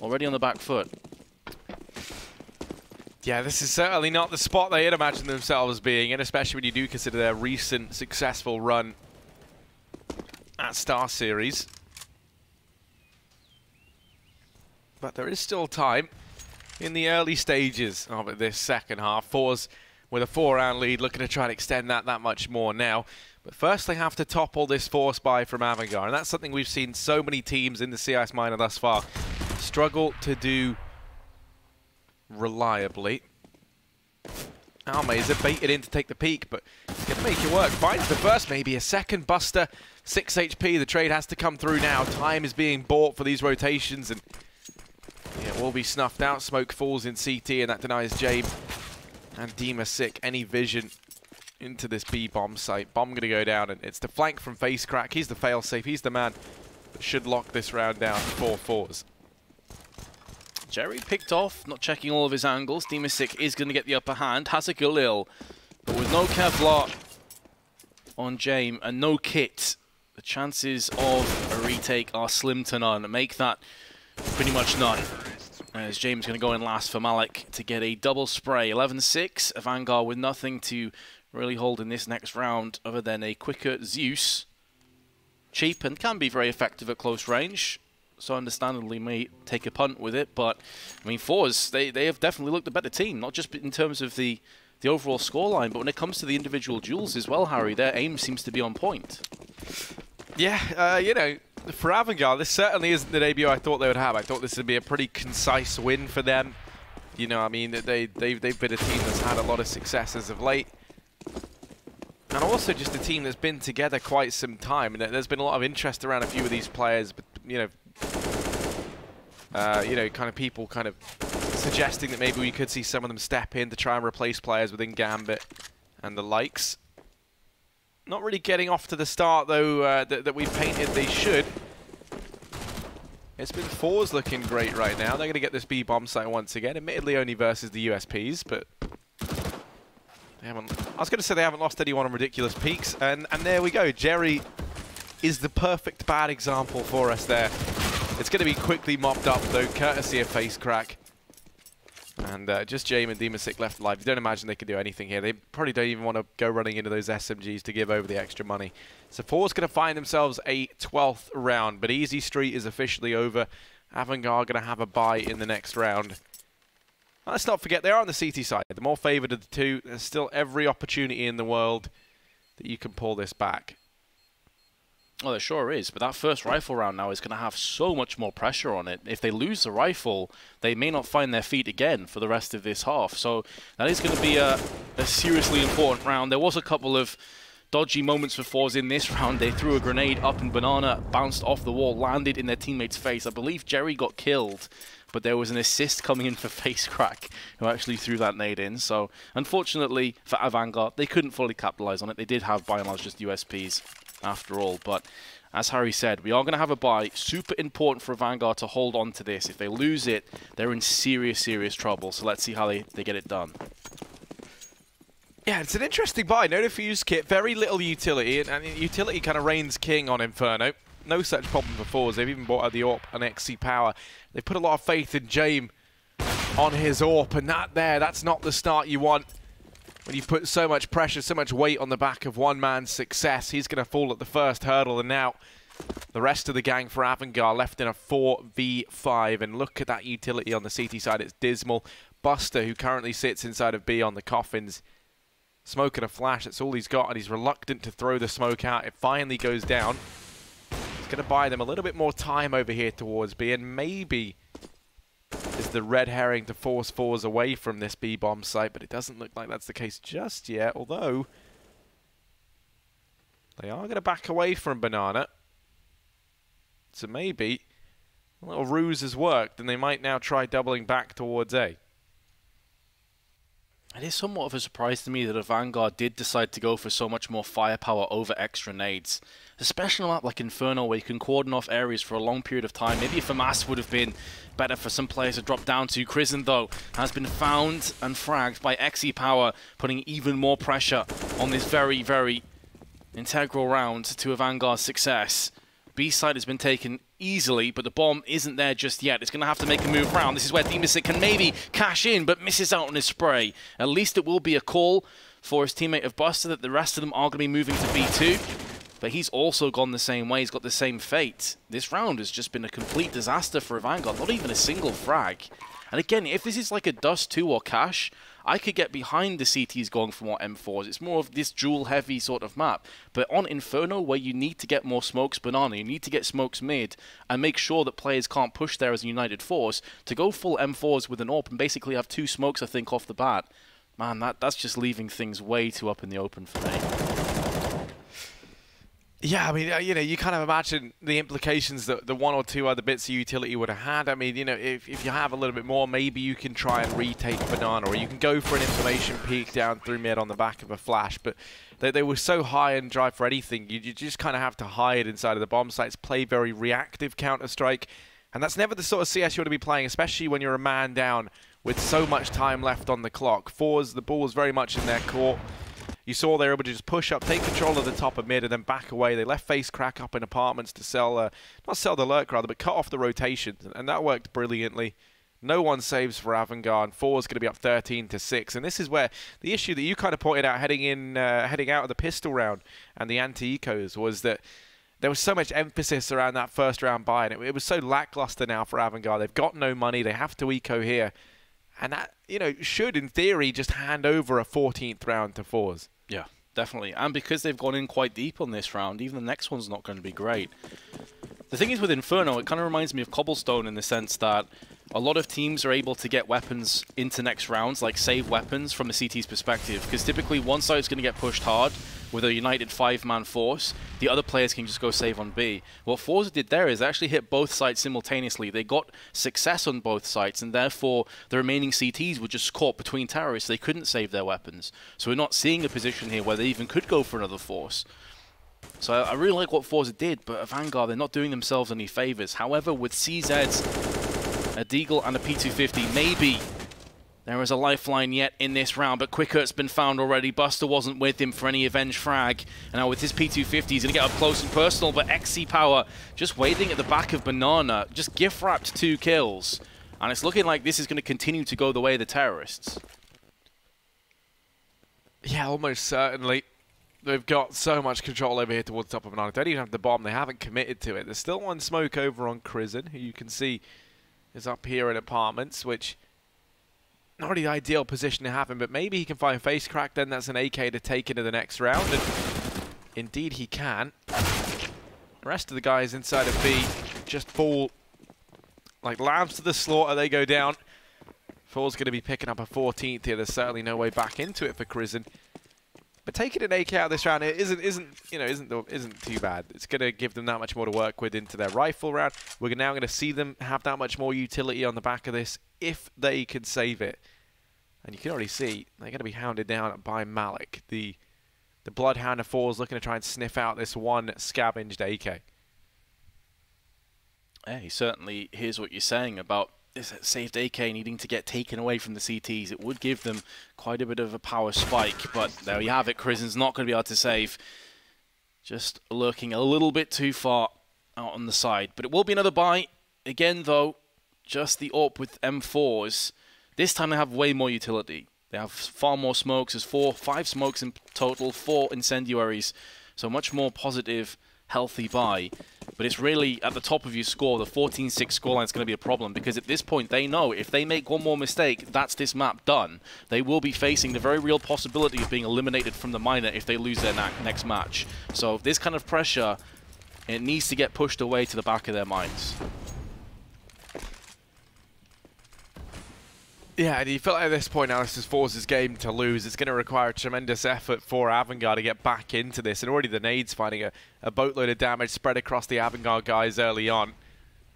Already on the back foot. Yeah, this is certainly not the spot they had imagined themselves being in, especially when you do consider their recent successful run at Star Series. But there is still time in the early stages of this second half. forZe with a 4-round lead, looking to try and extend that much more now. But first they have to topple this force buy from Avangar, and that's something we've seen so many teams in the CIS minor thus far struggle to do reliably. Almeza baited in to take the peak, but he's going to make it work. Finds the first, maybe a second. Buster, 6 HP. The trade has to come through now. Time is being bought for these rotations, and it will be snuffed out. Smoke falls in CT, and that denies Jabe and Dima sick any vision into this B bomb site. Bomb going to go down, and it's the flank from FaceCrack. He's the failsafe. He's the man that should lock this round down for forZe. Jerry picked off, not checking all of his angles. Demasik is going to get the upper hand. Has a Galil, but with no Kevlar on James and no kit, the chances of a retake are slim to none. Make that pretty much none. As James going to go in last for Malik to get a double spray. 11-6. Avangar with nothing to really hold in this next round other than a quicker Zeus. Cheap and can be very effective at close range. so understandably may take a punt with it. But, I mean, forZe, they have definitely looked a better team, not just in terms of the overall scoreline, but when it comes to the individual duels as well, Harry, their aim seems to be on point. Yeah, you know, for Avangar, this certainly isn't the debut I thought they would have. I thought this would be a pretty concise win for them. You know, I mean, they've been a team that's had a lot of success as of late. And also just a team that's been together quite some time. And there's been a lot of interest around a few of these players, but, you know, kind of people kind of suggesting that maybe we could see some of them step in to try and replace players within Gambit and the likes. Not really getting off to the start, though, that we've painted they should. It's been forZe looking great right now. They're going to get this B bomb site once again. Admittedly, only versus the USPs, but they haven't. I was going to say they haven't lost anyone on ridiculous peaks, and there we go. Jerry is the perfect bad example for us there. It's going to be quickly mopped up, though, courtesy of FaceCrack. And just Jame and Demasic left alive. You don't imagine they can do anything here. They probably don't even want to go running into those SMGs to give over the extra money. So forZe going to find themselves a 12th round, but Easy Street is officially over. Avangar going to have a bye in the next round. Let's not forget, they are on the CT side. The more favoured of the two. There's still every opportunity in the world that you can pull this back. Oh, there sure is, but that first rifle round now is going to have so much more pressure on it. If they lose the rifle, they may not find their feet again for the rest of this half. So that is going to be a seriously important round. There was a couple of dodgy moments for forZe in this round. They threw a grenade up and Banana bounced off the wall, landed in their teammate's face. I believe Jerry got killed, but there was an assist coming in for FaceCrack, who actually threw that nade in. So unfortunately for Avangar, they couldn't fully capitalize on it. They did have by and large just USPs after all, but as Harry said, we are going to have a bye. Super important for Avangar to hold on to this. If they lose it, they're in serious trouble. So let's see how they get it done. Yeah, it's an interesting buy. No defuse kit, very little utility, and utility kind of reigns king on Inferno. No such problem for forZe. They've even bought out the AWP and XC power. They put a lot of faith in Jame on his AWP, and that's not the start you want. When you put so much pressure, so much weight on the back of one man's success, he's going to fall at the first hurdle, and now the rest of the gang for Avangar left in a 4v5, and look at that utility on the CT side. It's dismal. Buster, who currently sits inside of B on the coffins, smoking a flash. That's all he's got, and he's reluctant to throw the smoke out. It finally goes down. It's going to buy them a little bit more time over here towards B, and maybe is the red herring to force forZe away from this B-bomb site, but it doesn't look like that's the case just yet, although they are going to back away from Banana. So maybe a little ruse has worked, and they might now try doubling back towards A. It is somewhat of a surprise to me that Avangar did decide to go for so much more firepower over extra nades. Especially on a map like Inferno, where you can cordon off areas for a long period of time. Maybe if a mass would have been better for some players to drop down to. Crizzen, though, has been found and fragged by XE Power, putting even more pressure on this very integral round to Avangar's success. B-side has been taken easily, but the bomb isn't there just yet. It's going to have to make a move around. This is where Demasic can maybe cash in, but misses out on his spray. At least it will be a call for his teammate of Buster that the rest of them are going to be moving to B2. But he's also gone the same way. He's got the same fate. This round has just been a complete disaster for Avangar. Not even a single frag. And again, if this is like a Dust 2 or Cash, I could get behind the CTs going for more M4s. It's more of this duel-heavy sort of map. But on Inferno, where you need to get more smokes Banana, you need to get smokes mid, and make sure that players can't push there as a united force, to go full M4s with an AWP and basically have 2 smokes, I think, off the bat, man, that's just leaving things way too up in the open for me. Yeah, I mean, you know, you kind of imagine the implications that the 1 or 2 other bits of utility would have had. I mean, you know, if you have a little bit more, maybe you can try and retake Banana, or you can go for an information peek down through mid on the back of a flash. But they were so high and drive for anything, you just kind of have to hide inside of the bomb sites, play very reactive Counter-Strike. And that's never the sort of CS you want to be playing, especially when you're a man down with so much time left on the clock. forZe, the ball was very much in their court. You saw they were able to just push up, take control of the top of mid, and then back away. They left FaceCrack up in apartments to sell, not sell the lurk rather, but cut off the rotations, and that worked brilliantly. No one saves for Avangar, and forZe going to be up 13-6. And this is where the issue that you kind of pointed out heading out of the pistol round and the anti-ecos was that there was so much emphasis around that first round buy, and it was so lackluster now for Avangar. They've got no money. They have to eco here. And that, should, in theory, just hand over a 14th round to forZe. Yeah, definitely. And because they've gone in quite deep on this round, even the next one's not going to be great. The thing is with Inferno, it kind of reminds me of Cobblestone in the sense that a lot of teams are able to get weapons into next rounds, like save weapons from the CT's perspective, because typically one side is going to get pushed hard with a united 5-man force. The other players can just go save on B. What forZe did there is actually hit both sides simultaneously. They got success on both sides, and therefore the remaining CTs were just caught between terrorists. They couldn't save their weapons. So we're not seeing a position here where they even could go for another force. So I really like what forZe did, but Avangar, they're not doing themselves any favors. However, with CZs, a Deagle and a P250, maybe there is a lifeline yet in this round, but Quickert's been found already. Buster wasn't with him for any Avenge frag. And now with his P250, he's going to get up close and personal, but XC Power just waiting at the back of Banana, just gift-wrapped 2 kills. And it's looking like this is going to continue to go the way of the terrorists. Yeah, almost certainly. They've got so much control over here towards the top of Banana. They don't even have the bomb. They haven't committed to it. There's still one smoke over on Crizzen, who you can see is up here in apartments, which not really the ideal position to have him, but maybe he can find face crack, then that's an AK to take into the next round, and indeed he can. The rest of the guys inside of B just fall like lambs to the slaughter. They go down. forZe going to be picking up a 14th here. There's certainly no way back into it for Crizzen. But taking an AK out of this round isn't too bad. It's going to give them that much more to work with into their rifle round. We're now going to see them have that much more utility on the back of this if they can save it. And you can already see they're going to be hounded down by Malik, the bloodhound of forZe, looking to try and sniff out this one scavenged AK. Yeah, he certainly hears what you're saying about this saved AK needing to get taken away from the CTs. It would give them quite a bit of a power spike, but there you have it. Crizzen's not going to be able to save. Just lurking a little bit too far out on the side. But it will be another buy. Again, though, just the AWP with M4s. This time they have way more utility. They have far more smokes. There's 5 smokes in total, 4 incendiaries. So much more positive, healthy buy. But it's really at the top of your score. The 14-6 scoreline is going to be a problem because at this point they know if they make one more mistake, that's this map done. They will be facing the very real possibility of being eliminated from the minor if they lose their next match. So this kind of pressure, it needs to get pushed away to the back of their minds. Yeah, and you feel like at this point now this is forZe's game to lose. It's going to require a tremendous effort for Avangar to get back into this. And already the nades finding a boatload of damage spread across the Avangar guys early on.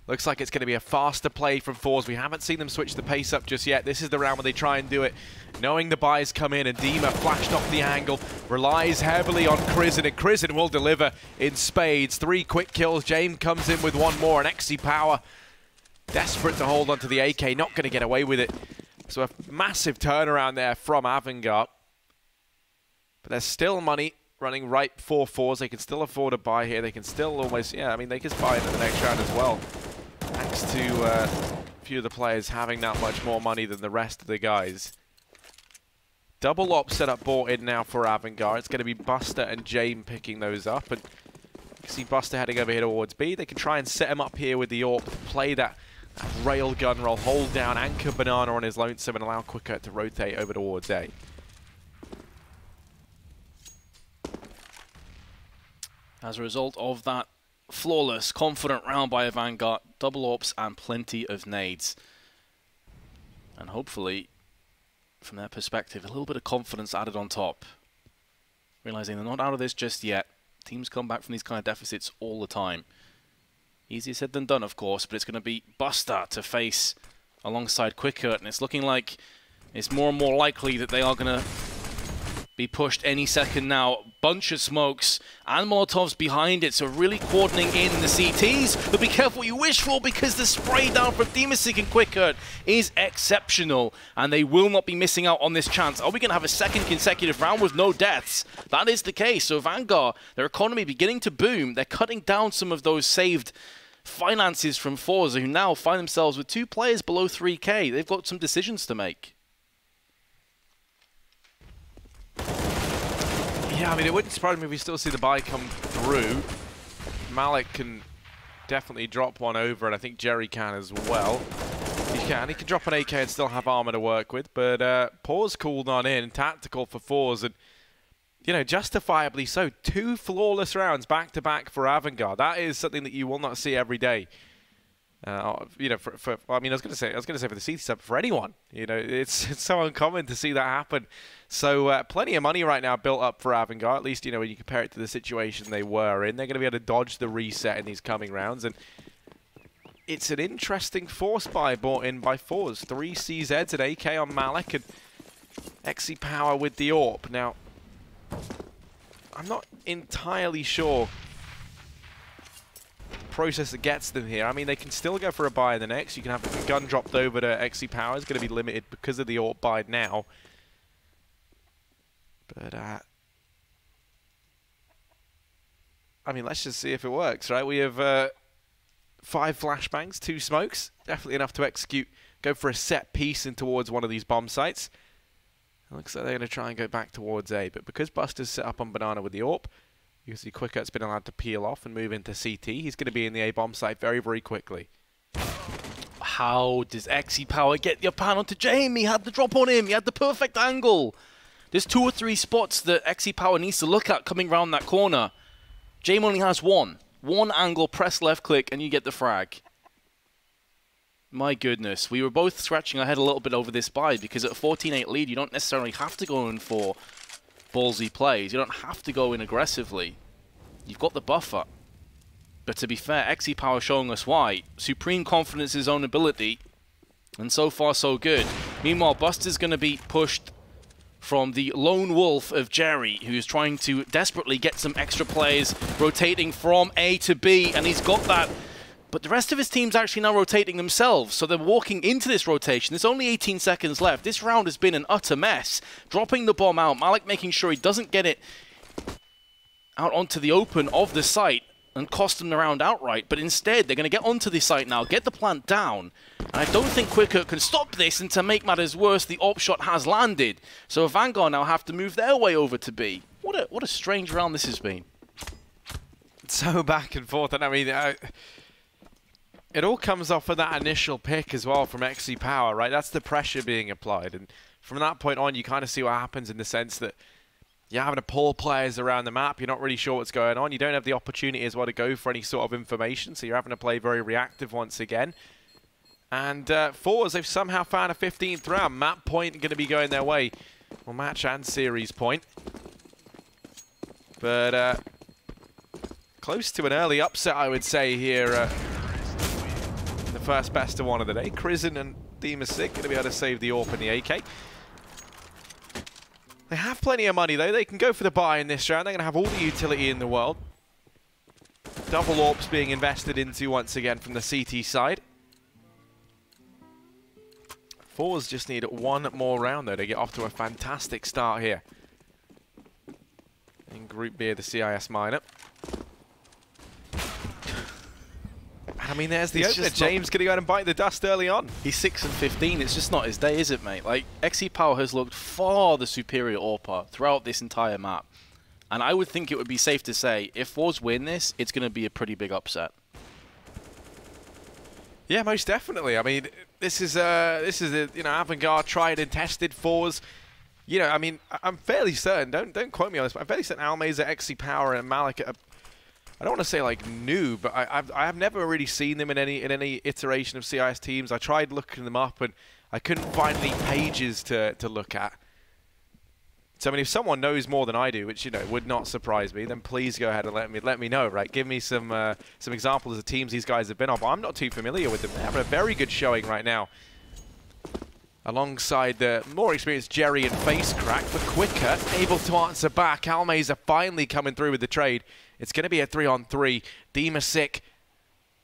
Looks like it's going to be a faster play from forZe. We haven't seen them switch the pace up just yet. This is the round where they try and do it, knowing the buys come in. And Dima flashed off the angle, relies heavily on Crizzen, and Crizzen will deliver in spades. 3 quick kills. James comes in with 1 more, and XC Power desperate to hold onto the AK, not going to get away with it. So a massive turnaround there from Avangar. But there's still money running right for forZe. They can still afford a buy here. They can still almost, yeah, I mean, they can buy into the next round as well. Thanks to a few of the players having that much more money than the rest of the guys. Double op setup bought in now for Avangar. It's going to be Buster and Jame picking those up. And you can see Buster heading over here towards B. They can try and set him up here with the AWP, play that rail gun roll, hold down, anchor Banana on his lonesome, and allow Quicker to rotate over towards A. As a result of that flawless, confident round by Avangar, double AWPs and plenty of nades. And hopefully, from their perspective, a little bit of confidence added on top. Realizing they're not out of this just yet. Teams come back from these kind of deficits all the time. Easier said than done, of course, but it's going to be Buster to face alongside Quickert, and it's looking like it's more and more likely that they are going to be pushed any second now. Bunch of smokes and Molotovs behind it, so really cordoning in the CTs. But be careful what you wish for, because the spray down from Demasig and Quickert is exceptional, and they will not be missing out on this chance. Are we going to have a second consecutive round with no deaths? That is the case. So Vanguard, their economy beginning to boom. They're cutting down some of those saved finances from forZe, who now find themselves with 2 players below 3K. They've got some decisions to make. Yeah, I mean, it wouldn't surprise me if we still see the buy come through. Malik can definitely drop one over, and I think Jerry can as well. He can drop an AK and still have armor to work with, but Pause called on in, tactical for forZe, and you know, justifiably so. 2 flawless rounds back-to-back for Avangar. That is something that you will not see every day. You know, I mean, I was going to say for the CT sub, for anyone. You know, it's so uncommon to see that happen. So plenty of money right now built up for Avangar. At least, you know, when you compare it to the situation they were in, they're going to be able to dodge the reset in these coming rounds. And it's an interesting force buy bought in by forZe. 3 CZs, an AK on Malik, and XE Power with the AWP. Now, I'm not entirely sure the process that gets them here. I mean, they can still go for a buy in the next. You can have the gun dropped over to XE Power. It's going to be limited because of the AWP buy now. But, I mean, let's just see if it works, right? We have 5 flashbangs, 2 smokes. Definitely enough to execute. Go for a set piece in towards one of these bomb sites. It looks like they're going to try and go back towards A, but because Buster's set up on Banana with the AWP, you can see Quickert's been allowed to peel off and move into CT. He's going to be in the A bomb site very, very quickly. How does XE Power get the upper hand onto Jamie? He had the drop on him. He had the perfect angle. There's 2 or 3 spots that XE Power needs to look at coming around that corner. Jamie only has one. One angle, press left click, and you get the frag. My goodness, we were both scratching our head a little bit over this buy because at a 14-8 lead, you don't necessarily have to go in for ballsy plays. You don't have to go in aggressively. You've got the buffer. But to be fair, XE Power showing us why. Supreme confidence in his own ability, and so far so good. Meanwhile, Buster's going to be pushed from the lone wolf of Jerry, who's trying to desperately get some extra plays, rotating from A to B, and he's got that. But the rest of his team's actually now rotating themselves, so they're walking into this rotation. There's only 18 seconds left. This round has been an utter mess. Dropping the bomb out, Malik making sure he doesn't get it out onto the open of the site and cost them the round outright, but instead they're going to get onto the site now, get the plant down. And I don't think Quicker can stop this, and to make matters worse, the AWP shot has landed. So Avangar now have to move their way over to B. What a strange round this has been. So back and forth, and I mean, it all comes off of that initial pick as well from XE Power, right? That's the pressure being applied, and from that point on, you kind of see what happens in the sense that you're having to pull players around the map. You're not really sure what's going on. You don't have the opportunity as well to go for any sort of information, so you're having to play very reactive once again. And forZe, they've somehow found a 15th round. Map point going to be going their way. Well, match and series point. But close to an early upset, I would say, here. The first best of one of the day. Crizin and Demasic going to be able to save the AWP and the AK. They have plenty of money, though. They can go for the buy in this round. They're going to have all the utility in the world. Double AWPs being invested into once again from the CT side. forZe just need one more round, though, to get off to a fantastic start here. In Group B of the CIS Minor. I mean, there's the opener. James going to go out and bite the dust early on. He's 6 and 15. It's just not his day, is it, mate? Like, XE Power has looked far the superior AWPer throughout this entire map. And I would think it would be safe to say, if forZe win this, it's going to be a pretty big upset. Yeah, most definitely. I mean, this is a you know, Avangar tried and tested forZe. You know, I mean, I'm fairly certain. Don't quote me on this, but I'm fairly certain Almeza, XE Power, and Malik are, I don't want to say like new, but I have never really seen them in any iteration of CIS teams. I tried looking them up and I couldn't find any pages to look at. So I mean, if someone knows more than I do, which you know would not surprise me, then please go ahead and let me know. Right, give me some examples of teams these guys have been on. But I'm not too familiar with them. They're having a very good showing right now. Alongside the more experienced Jerry and FaceCrack, but Quicker able to answer back. Almeza finally coming through with the trade. It's going to be a 3-on-3. Demasic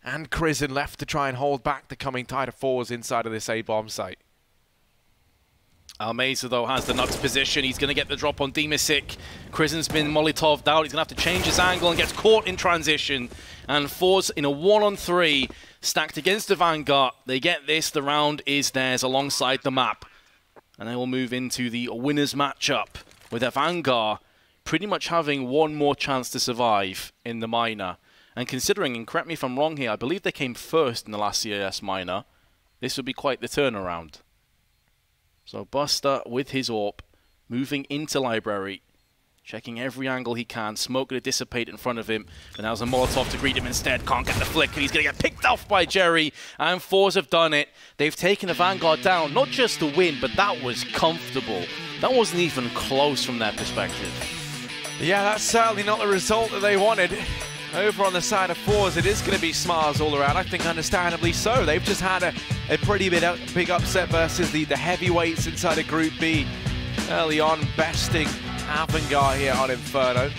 and Crizin left to try and hold back the coming tide of forZe inside of this A-bomb site. Almeza, though, has the nuts position. He's going to get the drop on Demasic. Crizin's been Molotov'd out. He's going to have to change his angle and gets caught in transition. And forZe in a 1-on-3, stacked against Avangar. They get this. The round is theirs alongside the map. And they will move into the winners matchup with Avangar pretty much having one more chance to survive in the minor. And considering, and correct me if I'm wrong here, I believe they came first in the last CIS minor. This would be quite the turnaround. So Buster with his AWP, moving into library, checking every angle he can, smoke going to dissipate in front of him, and now's a Molotov to greet him instead, can't get the flick, and he's going to get picked off by Jerry, and forZe have done it. They've taken a Vanguard down, not just to win, but that was comfortable. That wasn't even close from their perspective. Yeah, that's certainly not the result that they wanted. Over on the side of forZe, it is going to be smiles all around. I think understandably so. They've just had a pretty big upset versus the heavyweights inside of Group B. Early on, besting Avangar here on Inferno.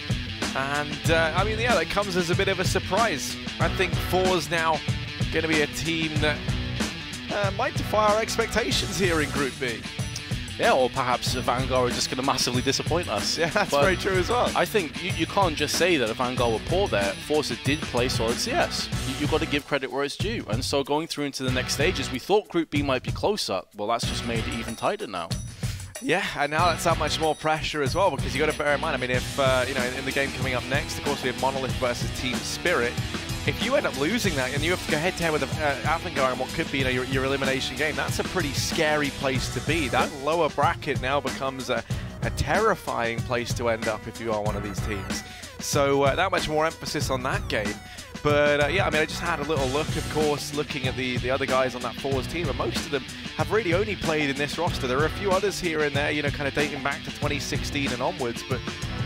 And, I mean, yeah, that comes as a bit of a surprise. I think forZe now going to be a team that might defy our expectations here in Group B. Yeah, or perhaps Avangar are just going to massively disappoint us. Yeah, that's very true as well. I think you can't just say that Avangar were poor there. forZe did play solid CS. You've got to give credit where it's due. And so going through into the next stages, we thought Group B might be closer. Well, that's just made it even tighter now. Yeah, and now that's how much more pressure as well, because you got to bear in mind, I mean, if, you know, in the game coming up next, of course, we have Monolith versus Team Spirit. If you end up losing that and you have to go head-to-head with Avangar in what could be, you know, your elimination game, that's a pretty scary place to be. That lower bracket now becomes a terrifying place to end up if you are one of these teams. So that much more emphasis on that game. But yeah, I mean, I just had a little look, of course, looking at the other guys on that forZe team, and most of them have really only played in this roster. There are a few others here and there, you know, kind of dating back to 2016 and onwards, but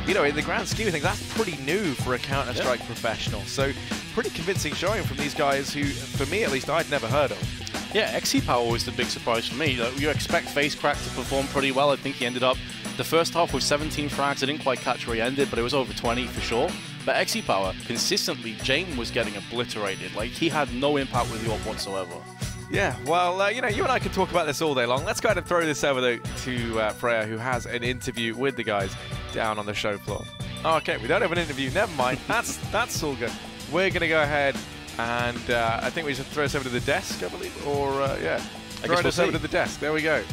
you know, in the grand scheme of things, that's pretty new for a Counter-Strike professional. So pretty convincing showing from these guys who, for me at least, I'd never heard of. Yeah, XCpower was the big surprise for me. You expect FaceCrack to perform pretty well. I think he ended up the first half with 17 frags. I didn't quite catch where he ended, but it was over 20 for sure. But XCpower, consistently, Jane was getting obliterated. Like, he had no impact with the AWP whatsoever. Yeah, well, you know, you and I could talk about this all day long. Let's go ahead and throw this over to Freya, who has an interview with the guys down on the show floor. Oh, okay, we don't have an interview. Never mind. That's all good. We're going to go ahead and I think we should throw us over to the desk, I believe. Or, yeah, throw us over to the desk. There we go.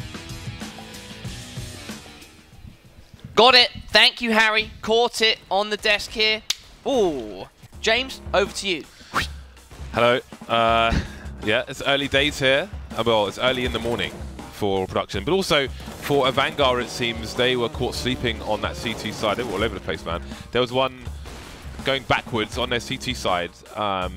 Got it. Thank you, Harry. Caught it on the desk here. Ooh. James, over to you. Hello. Yeah, it's early days here. Well, it's early in the morning for production, but also for Avangar, it seems they were caught sleeping on that CT side. They were all over the place, man. There was one going backwards on their CT side. I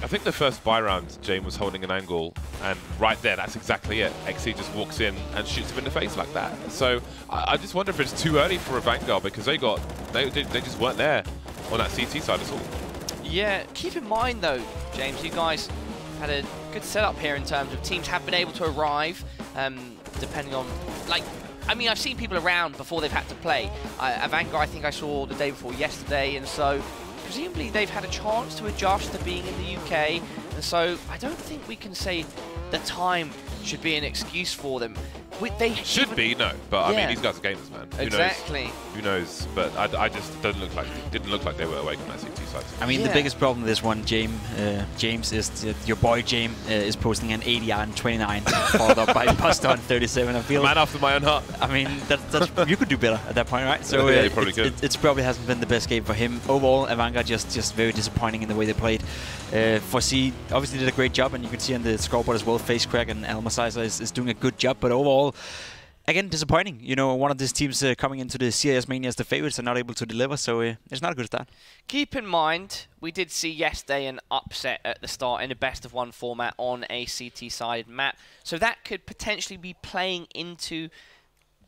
think the first buy round, Jane was holding an angle, and right there, that's exactly it. XC just walks in and shoots him in the face like that. So I just wonder if it's too early for Avangar, because they just weren't there on that CT side at all. Yeah, keep in mind though, James, you guys had a good setup here in terms of teams have been able to arrive, depending on, like, I mean, I've seen people around before they've had to play. Avangar, I think I saw the day before yesterday, and so presumably they've had a chance to adjust to being in the UK, and so I don't think we can say the time should be an excuse for them. They should be, no, but yeah. I mean, these guys are gamers, man. Exactly. Who knows? But I just didn't look like they were awake on that CT side. I mean, the biggest problem with this one, James, is your boy James is posting an 80 on 29, followed up by Buster on 37. I feel man after my own heart. I mean, that's you could do better at that point, right? So yeah, you probably could. It probably hasn't been the best game for him overall. Avangar just very disappointing in the way they played. FACEIT obviously did a great job, and you can see on the scoreboard as well, FaceCrack and Almasizer is doing a good job, but overall, again, disappointing. You know, one of these teams coming into the CIS Mania as the favorites are not able to deliver, so it's not a good start. Keep in mind, we did see yesterday an upset at the start in a best-of-1 format on a CT-sided map, so that could potentially be playing into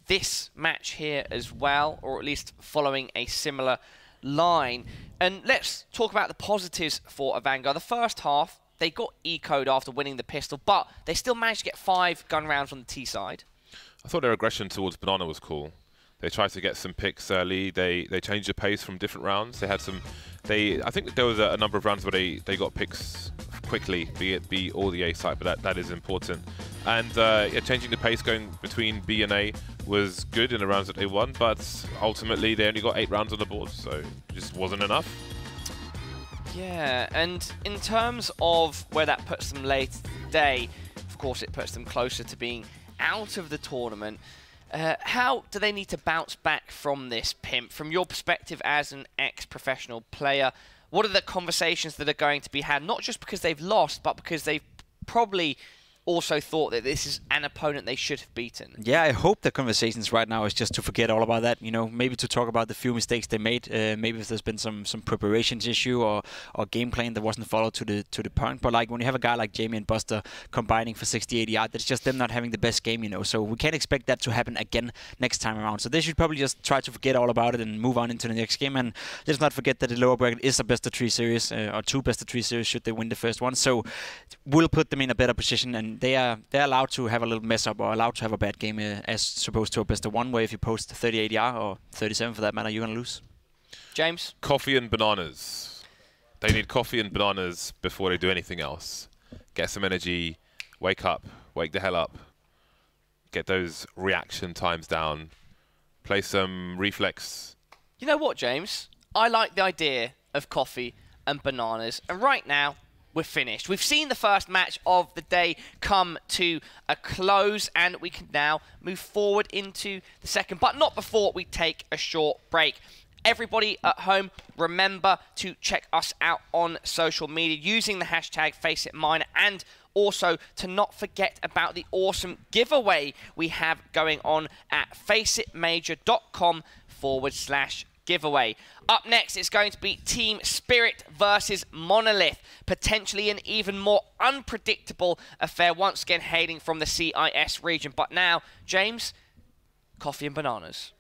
this match here as well, or at least following a similar line. And let's talk about the positives for Avangar. The first half, they got eco'd after winning the pistol, but they still managed to get 5 gun rounds on the T side. I thought their aggression towards Banana was cool. They tried to get some picks early. They changed the pace from different rounds. They had some. I think there was a number of rounds where they got picks quickly, be it B or the A side, but that is important. And yeah, changing the pace going between B and A was good in the rounds that they won, but ultimately they only got 8 rounds on the board, so it just wasn't enough. Yeah, and in terms of where that puts them later today, of course it puts them closer to being out of the tournament. How do they need to bounce back from this, Pimp? From your perspective as an ex-professional player, what are the conversations that are going to be had, not just because they've lost, but because they've probably also thought that this is an opponent they should have beaten? Yeah, I hope the conversations right now is just to forget all about that. You know, maybe to talk about the few mistakes they made. Maybe if there's been some preparations issue or game plan that wasn't followed to the point. But like when you have a guy like Jamie and Buster combining for 60-80 yards, it's just them not having the best game. You know, so we can't expect that to happen again next time around. So they should probably just try to forget all about it and move on into the next game. And let's not forget that the lower bracket is a best of 3 series or 2 best of 3 series should they win the first one. So we'll put them in a better position, and they're allowed to have a little mess up or allowed to have a bad game as opposed to a best of 1 where if you post 38 yard or 37 for that matter, you're going to lose. James? Coffee and bananas. They need coffee and bananas before they do anything else. Get some energy, wake up, wake the hell up, get those reaction times down, play some reflex. You know what, James? I like the idea of coffee and bananas, and right now, we're finished. We've seen the first match of the day come to a close, and we can now move forward into the second, but not before we take a short break. Everybody at home, remember to check us out on social media using the hashtag FACEITMiner, and also to not forget about the awesome giveaway we have going on at faceitmajor.com/giveaway. Up next, it's going to be Team Spirit versus Monolith, potentially an even more unpredictable affair, once again hailing from the CIS region. But now, James, coffee and bananas.